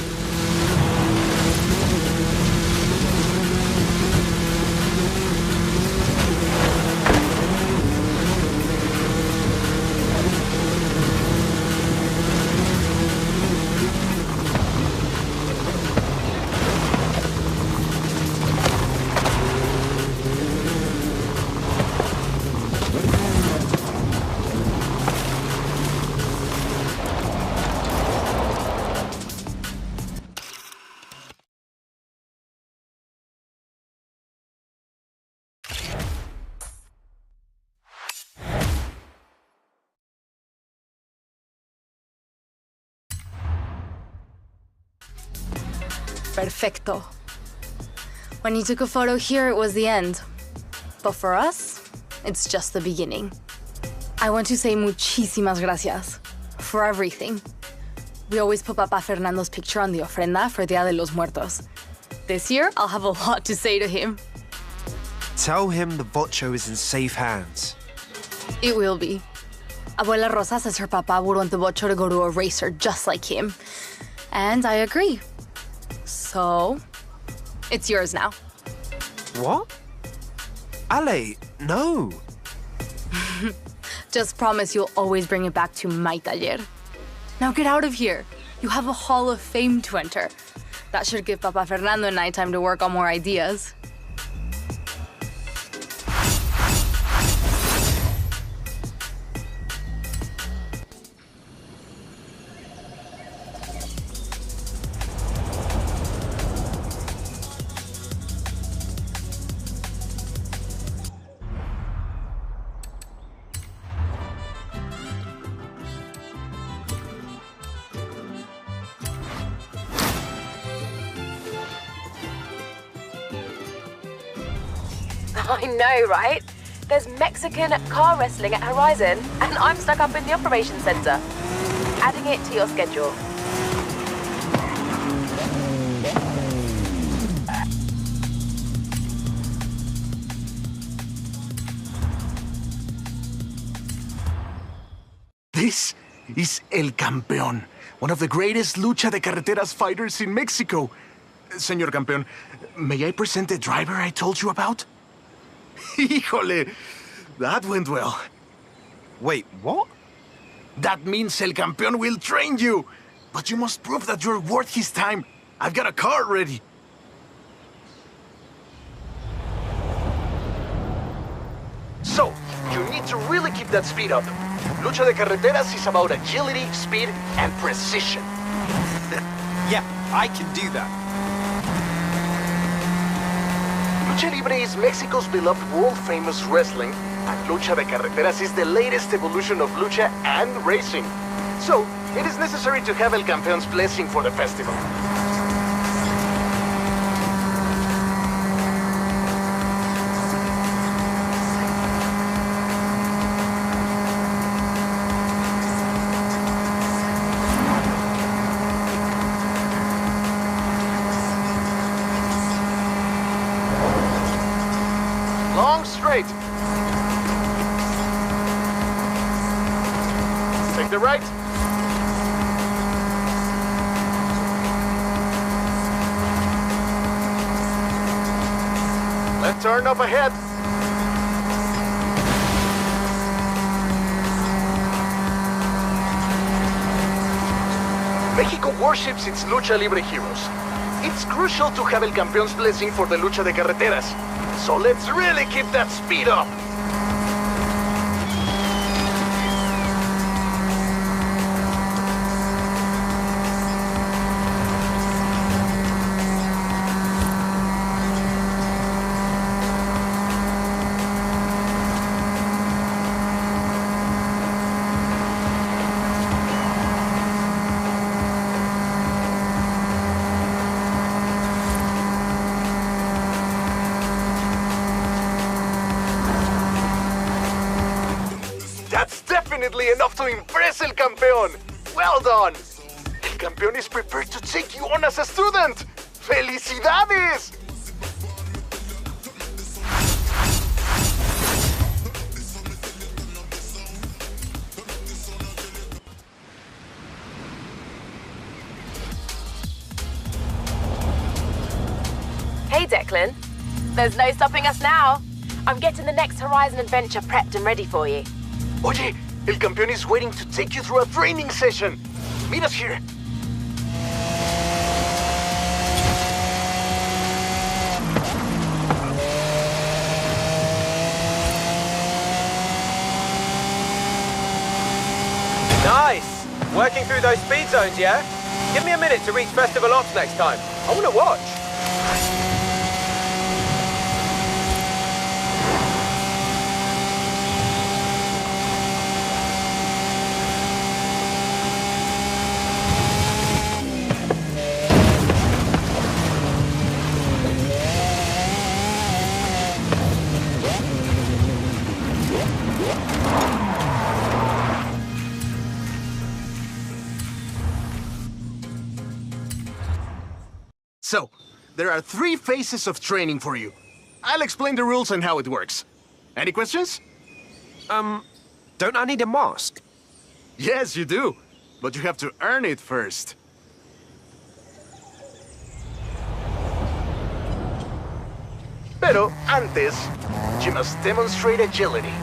Speaker 7: Perfecto. When you took a photo here, it was the end. But for us, it's just the beginning. I want to say muchísimas gracias for everything. We always put Papa Fernando's picture on the ofrenda for Dia de los Muertos. This year, I'll have a lot to say to him.
Speaker 5: Tell him the bocho is in safe hands.
Speaker 7: It will be. Abuela Rosa says her papa would want the bocho to go to a racer just like him. And I agree. So, it's yours now.
Speaker 5: What? Ale, no.
Speaker 7: Just promise you'll always bring it back to my taller. Now get out of here. You have a Hall of Fame to enter. That should give Papa Fernando and I time to work on more ideas.
Speaker 6: I know, right? There's Mexican car wrestling at Horizon, and I'm stuck up in the operations center. Adding it to your schedule.
Speaker 4: This is El Campeón, one of the greatest lucha de carreteras fighters in Mexico. Señor Campeón, may I present the driver I told you about? Híjole, that went well.
Speaker 5: Wait, what?
Speaker 4: That means El Campeón will train you. But you must prove that you're worth his time. I've got a car ready.
Speaker 11: So, you need to really keep that speed up. Lucha de carreteras is about agility, speed, and precision.
Speaker 15: Yeah, I can do that.
Speaker 11: Lucha Libre is Mexico's beloved world-famous wrestling, and Lucha de Carreteras is the latest evolution of lucha and racing. So, it is necessary to have El Campeón's blessing for the festival. Long straight. Take the right. Left turn up ahead. Mexico worships its Lucha Libre heroes. It's crucial to have El Campeón's blessing for the Lucha de Carreteras. So let's really keep that speed up. That's definitely enough to impress El Campeón. Well done. El Campeón is prepared to take you on as a student. ¡Felicidades!
Speaker 6: Hey, Declan. There's no stopping us now. I'm getting the next Horizon adventure prepped and ready for you.
Speaker 11: Oye, El Campeón is waiting to take you through a training session. Meet us here.
Speaker 14: Nice! Working through those speed zones, yeah? Give me a minute to reach Festival Ops next time. I want to watch.
Speaker 4: So, there are 3 phases of training for you. I'll explain the rules and how it works. Any questions?
Speaker 5: Don't I need a mask?
Speaker 4: Yes, you do. But you have to earn it first. Pero antes, you must demonstrate agility.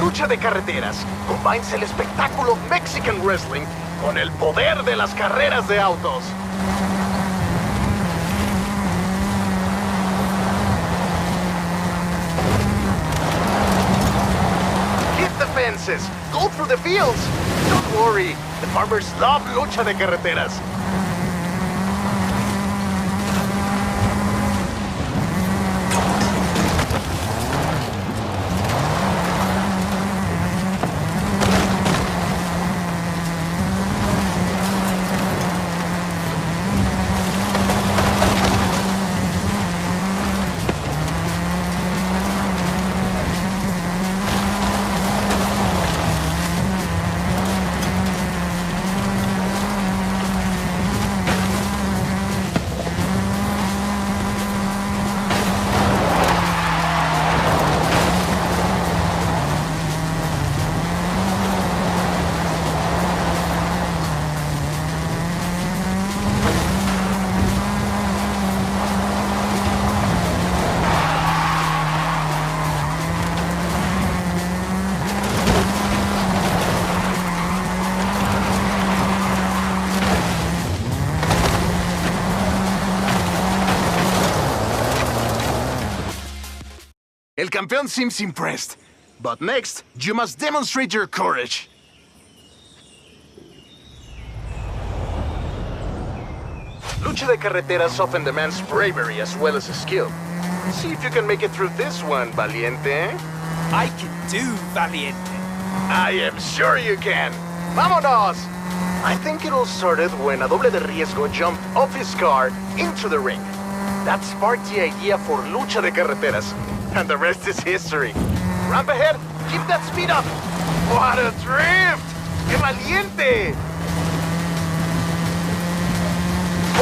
Speaker 4: Lucha de Carreteras combines el espectáculo Mexican Wrestling con el poder de las carreras de autos. Hit the fences, go through the fields. Don't worry, the farmers love Lucha de Carreteras. El campeón seems impressed. But next, you must demonstrate your courage. Lucha de Carreteras often demands bravery as well as skill. See if you can make it through this one, Valiente.
Speaker 12: I can do, Valiente.
Speaker 4: I am sure you can. ¡Vámonos! I think it all started when a doble de riesgo jumped off his car into the ring. That sparked the idea for Lucha de Carreteras. And the rest is history. Ramp ahead, keep that speed up. What a drift! ¡Qué valiente!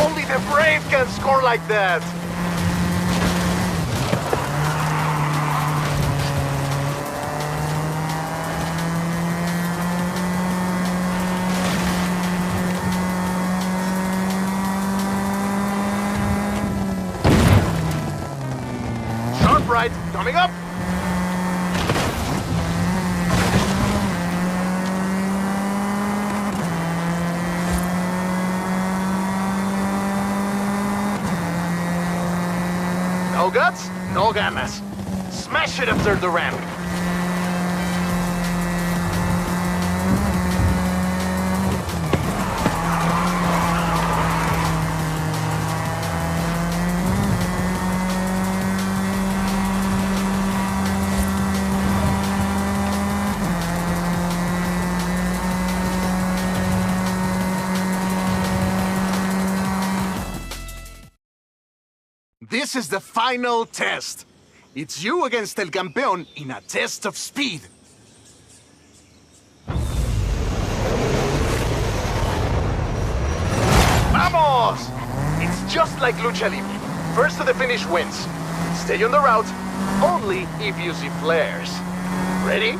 Speaker 4: Only the brave can score like that. Sharp right, coming up. No guts, no ganas. Smash it after the ramp. This is the final test. It's you against El Campeón in a test of speed. ¡Vamos! It's just like Lucha Libre. First to the finish wins. Stay on the route, only if you see flares. Ready?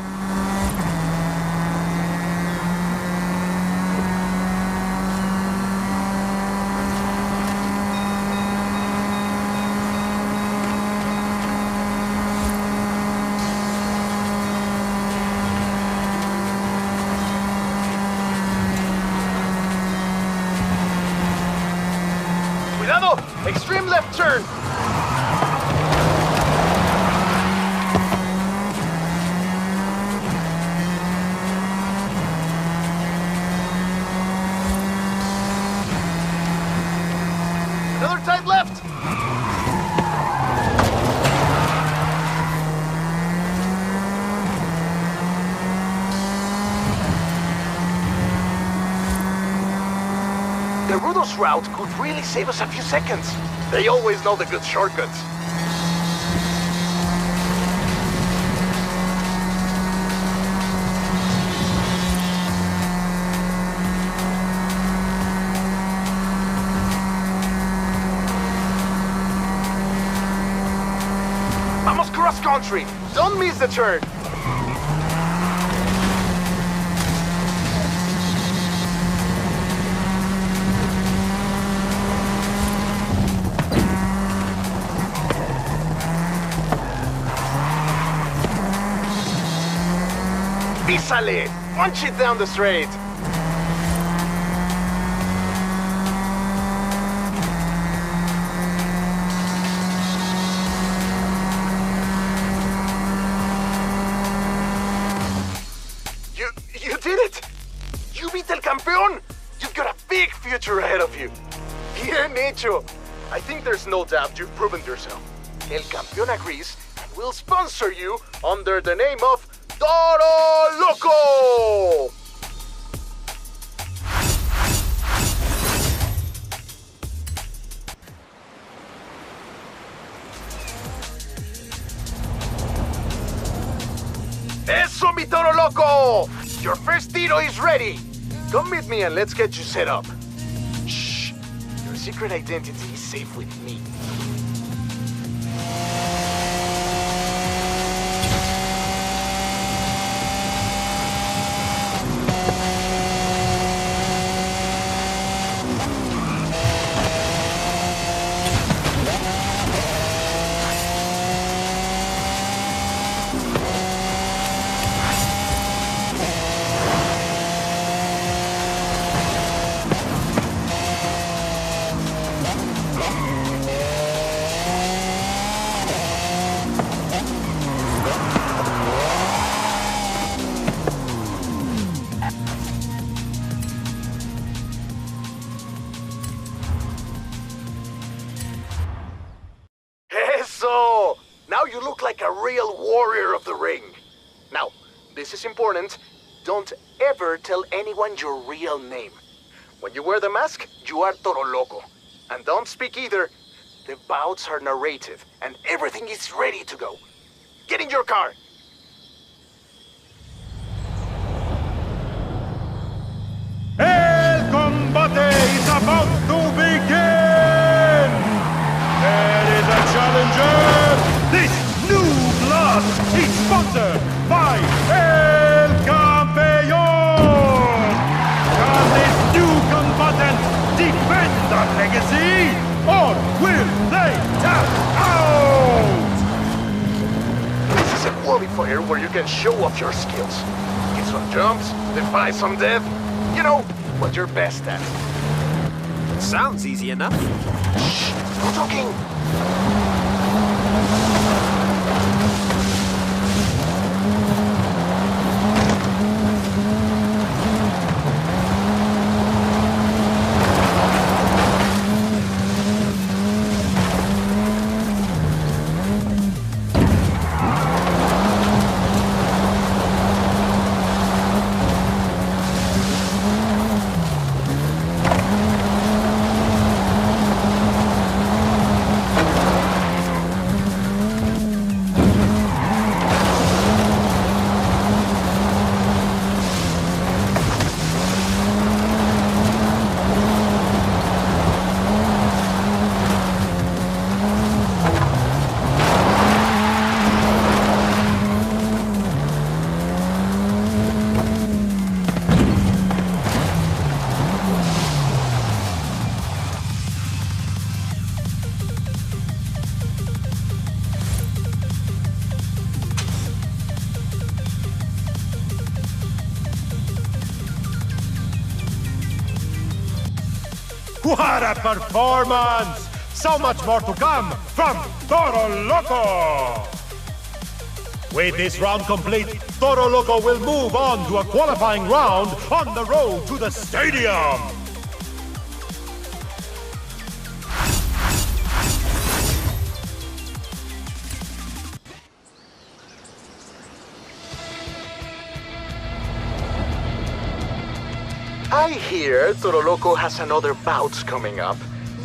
Speaker 4: Cuidado! Extreme left turn! Another tight left! The Rudos route could really save us a few seconds. They always know the good shortcuts. cross country. Don't miss the turn. Písale! Punch it down the straight. You did it! You beat El Campeón! You've got a big future ahead of you. Bien hecho! I think there's no doubt you've proven yourself. El Campeón agrees and will sponsor you under the name of Toro Loco! Eso, mi Toro Loco! Your first Tiro is ready! Come meet me and let's get you set up. Shh! Your secret identity is safe with me. Eso! Now you look like a real warrior of the ring. Now, this is important. Don't ever tell anyone your real name. When you wear the mask, you are Toro Loco. And don't speak either. The bouts are narrative, and everything is ready to go. Get in your car!
Speaker 2: El combate is about to begin! There is a challenger! This new blood is sponsored by El Campeón! Can this new combatant defend that legacy? Or will they tap out?
Speaker 4: This is a qualifier where you can show off your skills. Get some jumps, defy some death. You know, what you're best at.
Speaker 15: Sounds easy enough.
Speaker 4: Shh! No talking!
Speaker 2: What a performance! So much more to come from Toro Loco! With this round complete, Toro Loco will move on to a qualifying round on the road to the stadium!
Speaker 4: I hear Toro Loco has another bout coming up.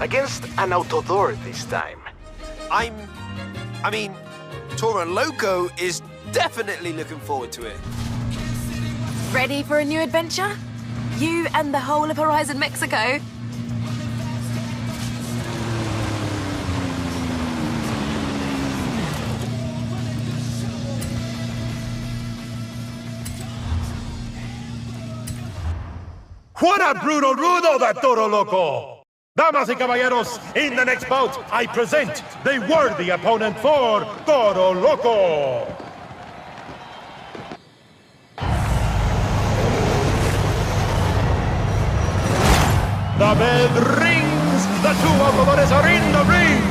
Speaker 4: Against an THOR this time.
Speaker 15: I mean, Toro Loco is definitely looking forward to it.
Speaker 6: Ready for a new adventure? You and the whole of Horizon Mexico?
Speaker 2: What a brutal rudo that Toro Loco! Damas y caballeros, in the next bout, I present the worthy opponent for Toro Loco! The bell rings! The two automobiles are in the ring!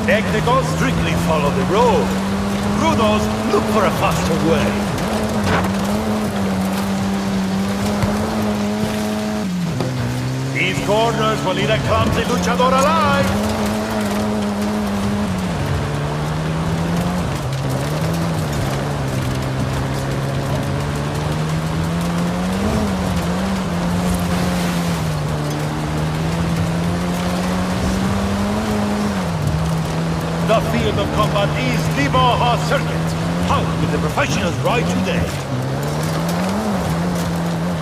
Speaker 2: Technicals strictly follow the road. Rudos look for a faster way. These corners will eat a clumsy luchador alive! The field of combat is the Baja Circuit. How will the professionals ride today?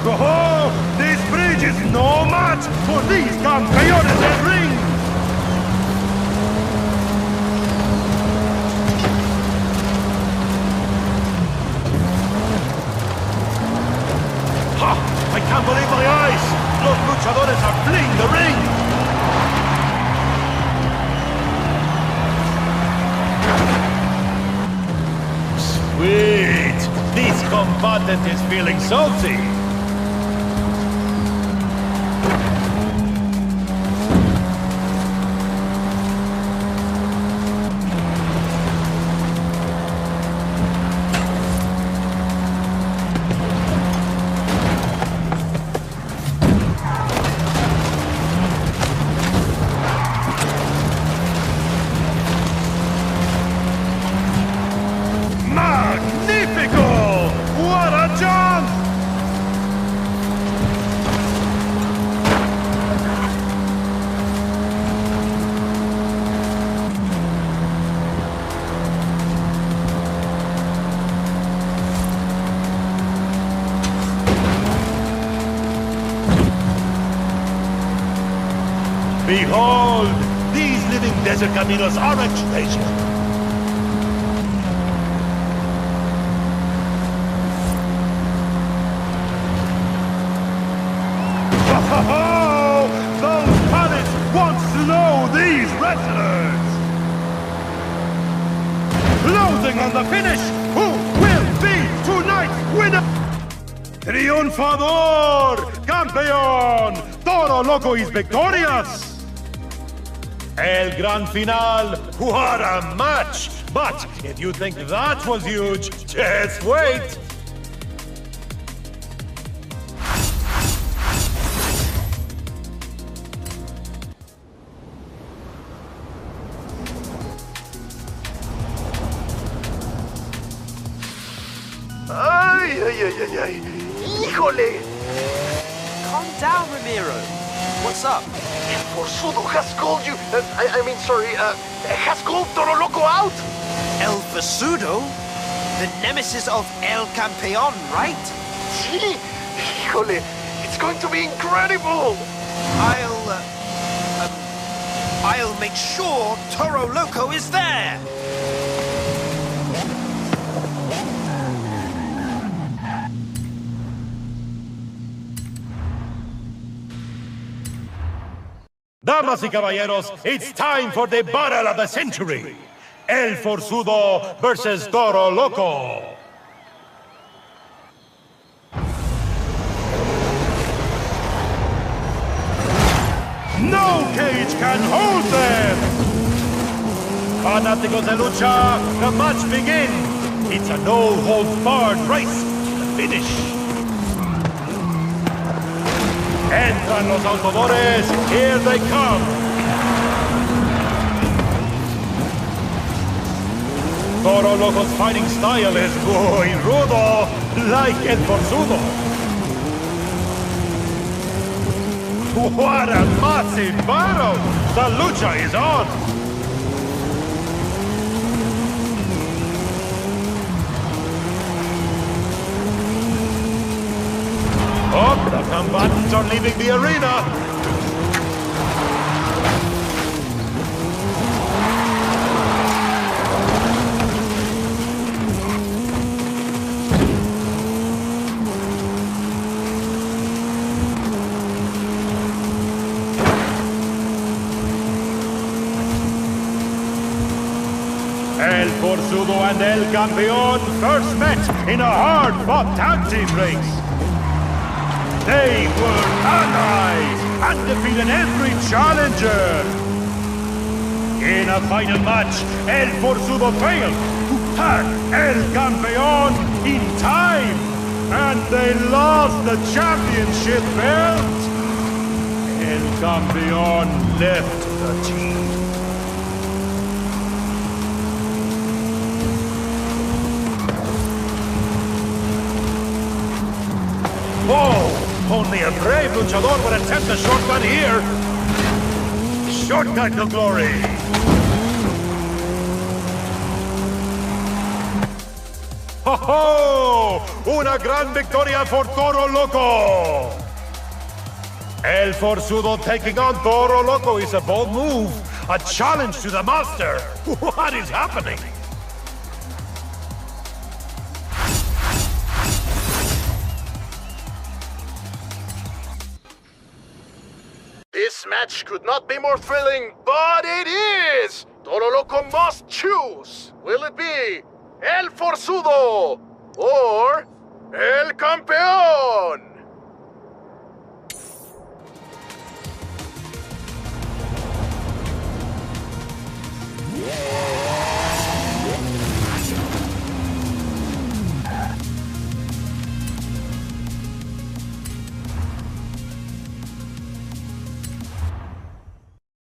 Speaker 2: Oh, this bridge is no match for these campeones del ring! Ha! I can't believe my eyes! Los luchadores are fleeing the ring! Sweet! This combatant is feeling salty! Behold! These living desert caminos are a treasure! Oh, those pallets won't slow these wrestlers! Closing on the finish! Who will be tonight's winner? Triunfador! Campeón! Toro Loco is victorious! El Gran Final, what a match! But if you think that was huge, just wait!
Speaker 11: Ay, ay, ay, ay, ay. ¡Híjole!
Speaker 15: Calm down, Ramiro. What's up?
Speaker 11: El Forzudo has called you. Has called Toro Loco out?
Speaker 5: El Forzudo? The nemesis of El Campeón, right?
Speaker 11: Sí. Híjole, it's going to be incredible.
Speaker 5: I'll make sure Toro Loco is there.
Speaker 2: Damas y caballeros, it's time for the battle of the century! El Forzudo versus Toro Loco! No cage can hold them! Fanáticos de lucha, the match begins! It's a no-holds-barred race to the finish! Entran los autodores, here they come! Toro Loco's fighting style is muy rudo, like El Forzudo. What a massive battle! The lucha is on! Oh, the combatants are leaving the arena! El Forzudo and El Campeón first met in a hard-fought tag team race. They were allies and defeated every challenger. In a final match, El Forzudo failed to tag El Campeón in time, and they lost the championship belt. El Campeón left the team. Oh, only a brave luchador would attempt a shortcut here. Shortcut to glory. ¡Ho, ho! ¡Una gran victoria for Toro Loco! El Forzudo taking on Toro Loco is a bold move. A challenge to the master. What is happening?
Speaker 4: This match could not be more thrilling, but it is! Toro Loco must choose. Will it be El Forzudo or El Campeón?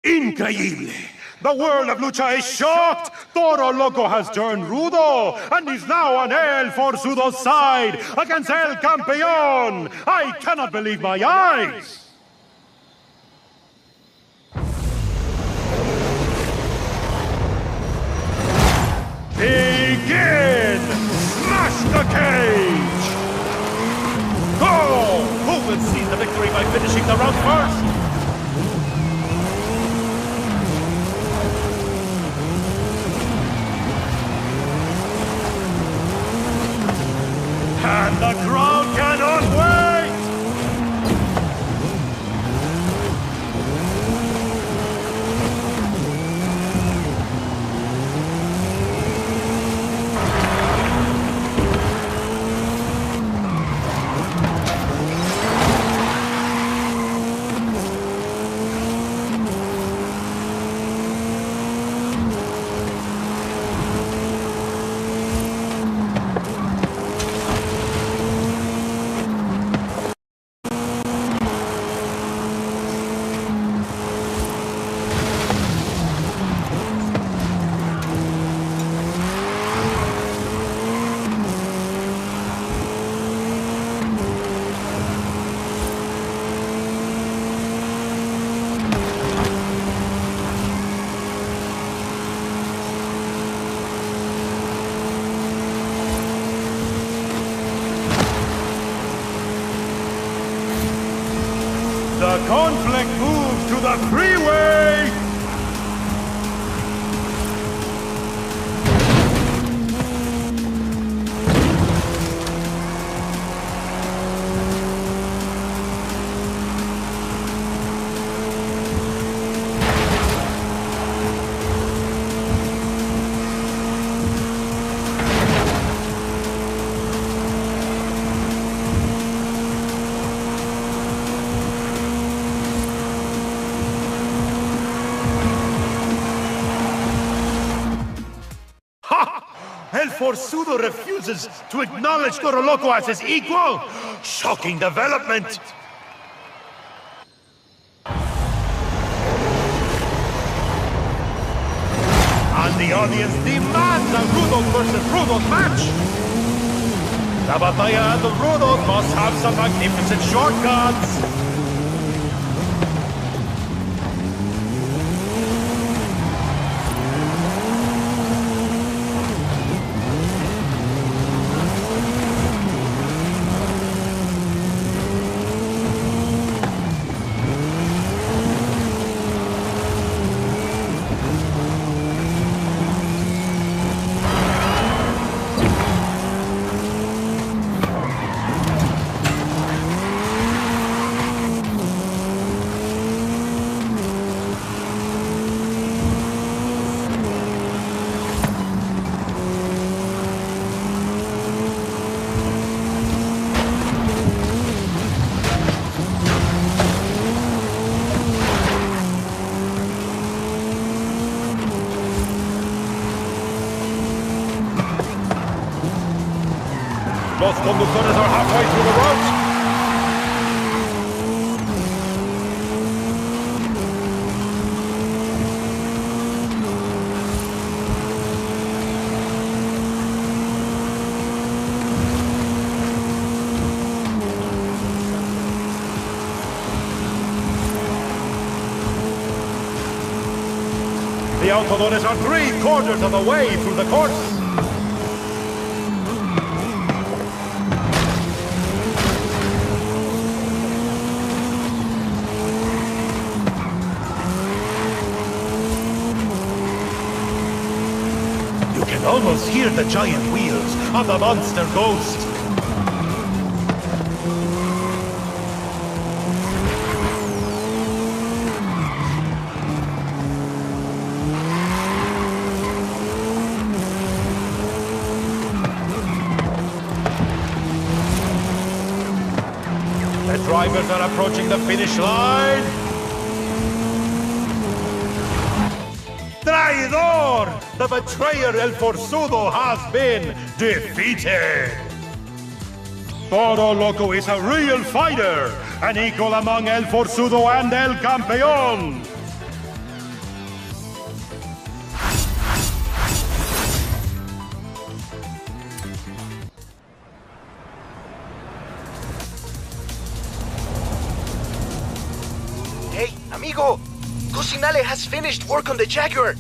Speaker 2: Increíble! The world of lucha is shocked! Toro Loco has turned rudo, and is now on El Forzudo's side against El Campeón! I cannot believe my eyes! Begin! Smash the cage! Go! Who will seize the victory by finishing the round first? And the crowd cannot wait! The conflict moves to the freeway! El Forzudo refuses to acknowledge Toro Loco as his equal! Shocking development! And the audience demands a Rudos versus Rudos match! La Batalla and the Rudos must have some magnificent shortcuts! conductores are halfway through the route. The autodores are 3/4 of the way through the course. You can almost hear the giant wheels of the monster ghost. Drivers are approaching the finish line. Traidor! The betrayer El Forzudo has been defeated. Toro Loco is a real fighter, an equal among El Forzudo and El Campeón.
Speaker 11: Amigo, Cusinale has finished work on the Jaguar.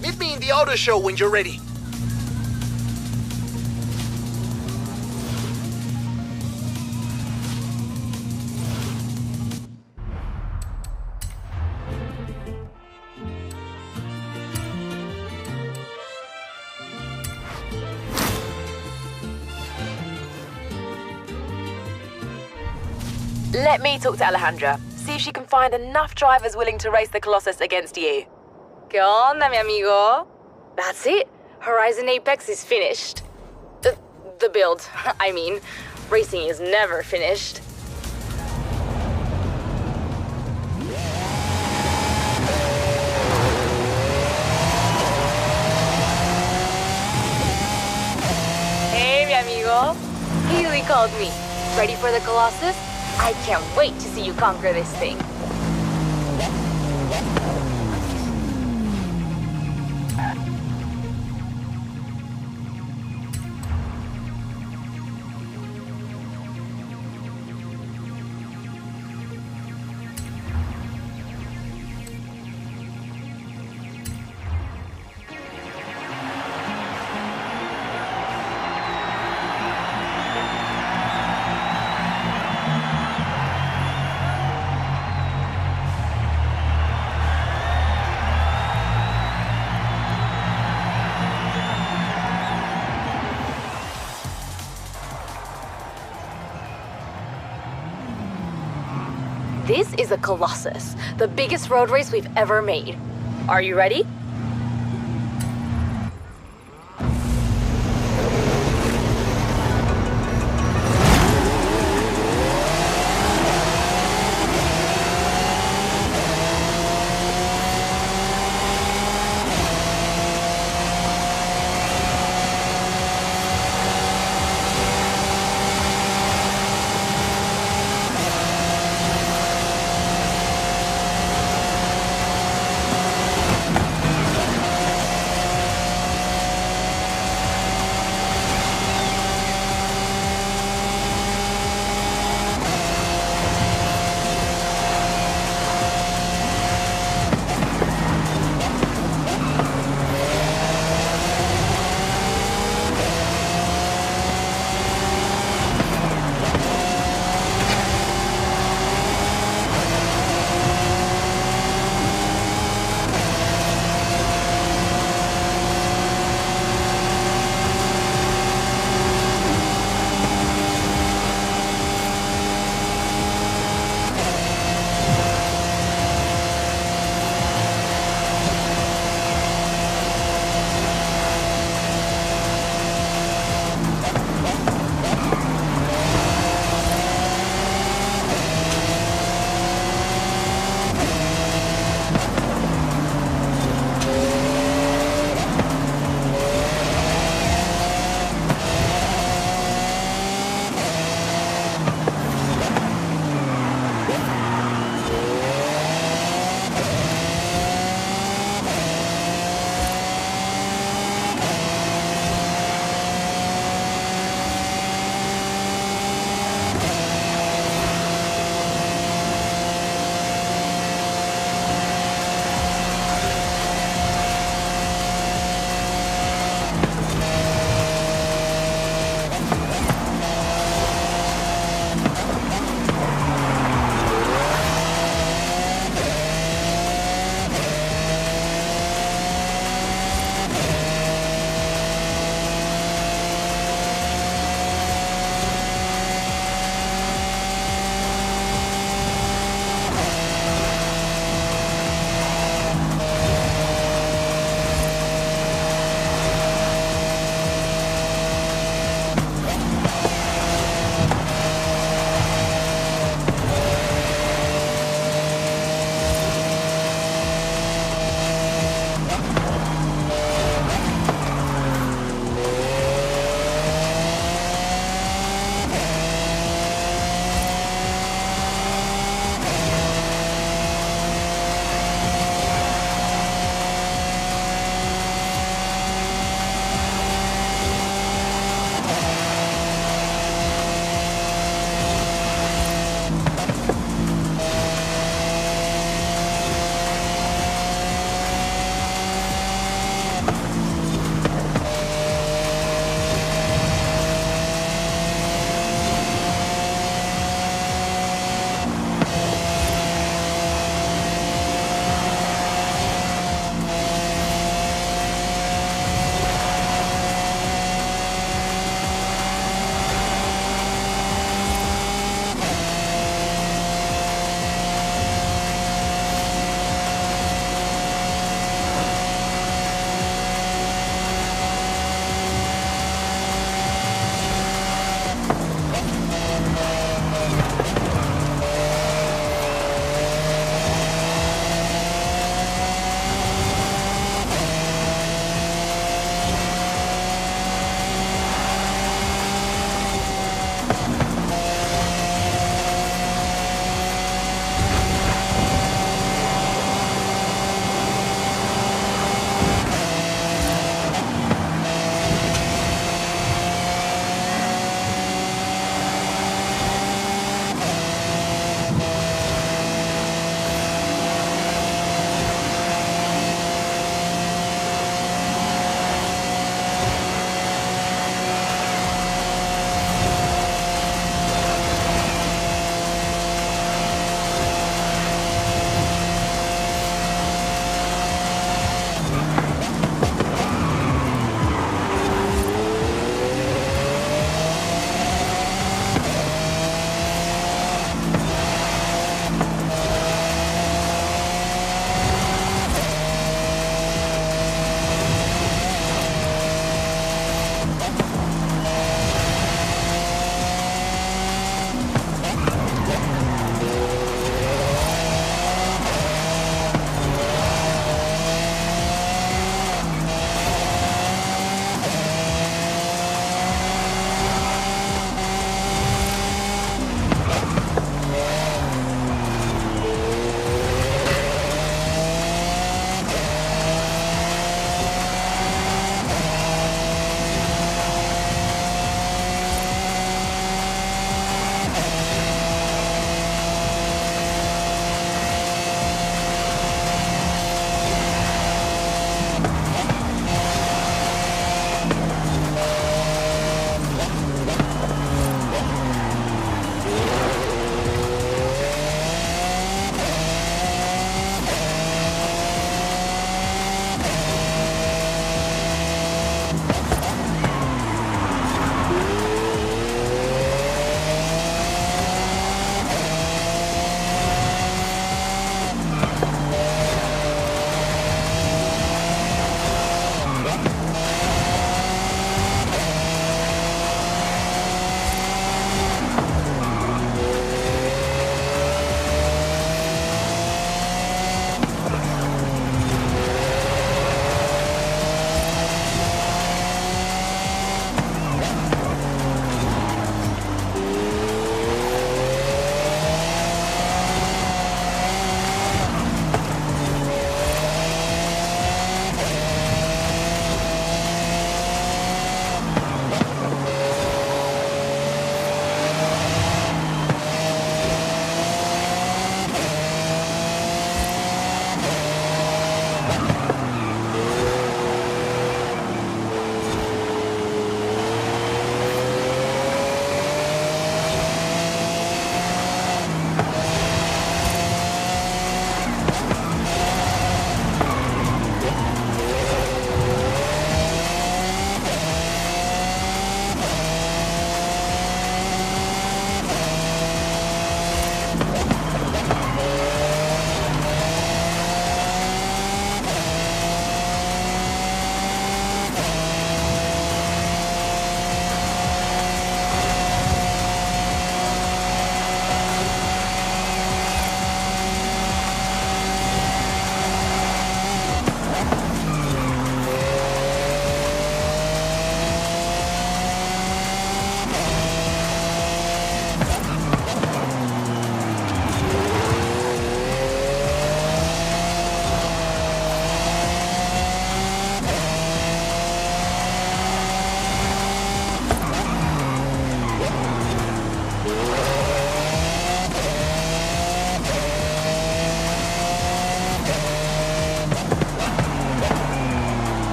Speaker 11: Meet me in the auto show when you're ready.
Speaker 6: Let me talk to Alejandra. See if she can find enough drivers willing to race the Colossus against you.
Speaker 7: ¿Qué onda, mi amigo? That's it. Horizon Apex is finished. The build, I mean. Racing is never finished. Hey, mi amigo. Haley called me. Ready for the Colossus? I can't wait to see you conquer this thing. This is a Colossus, the biggest road race we've ever made. Are you ready?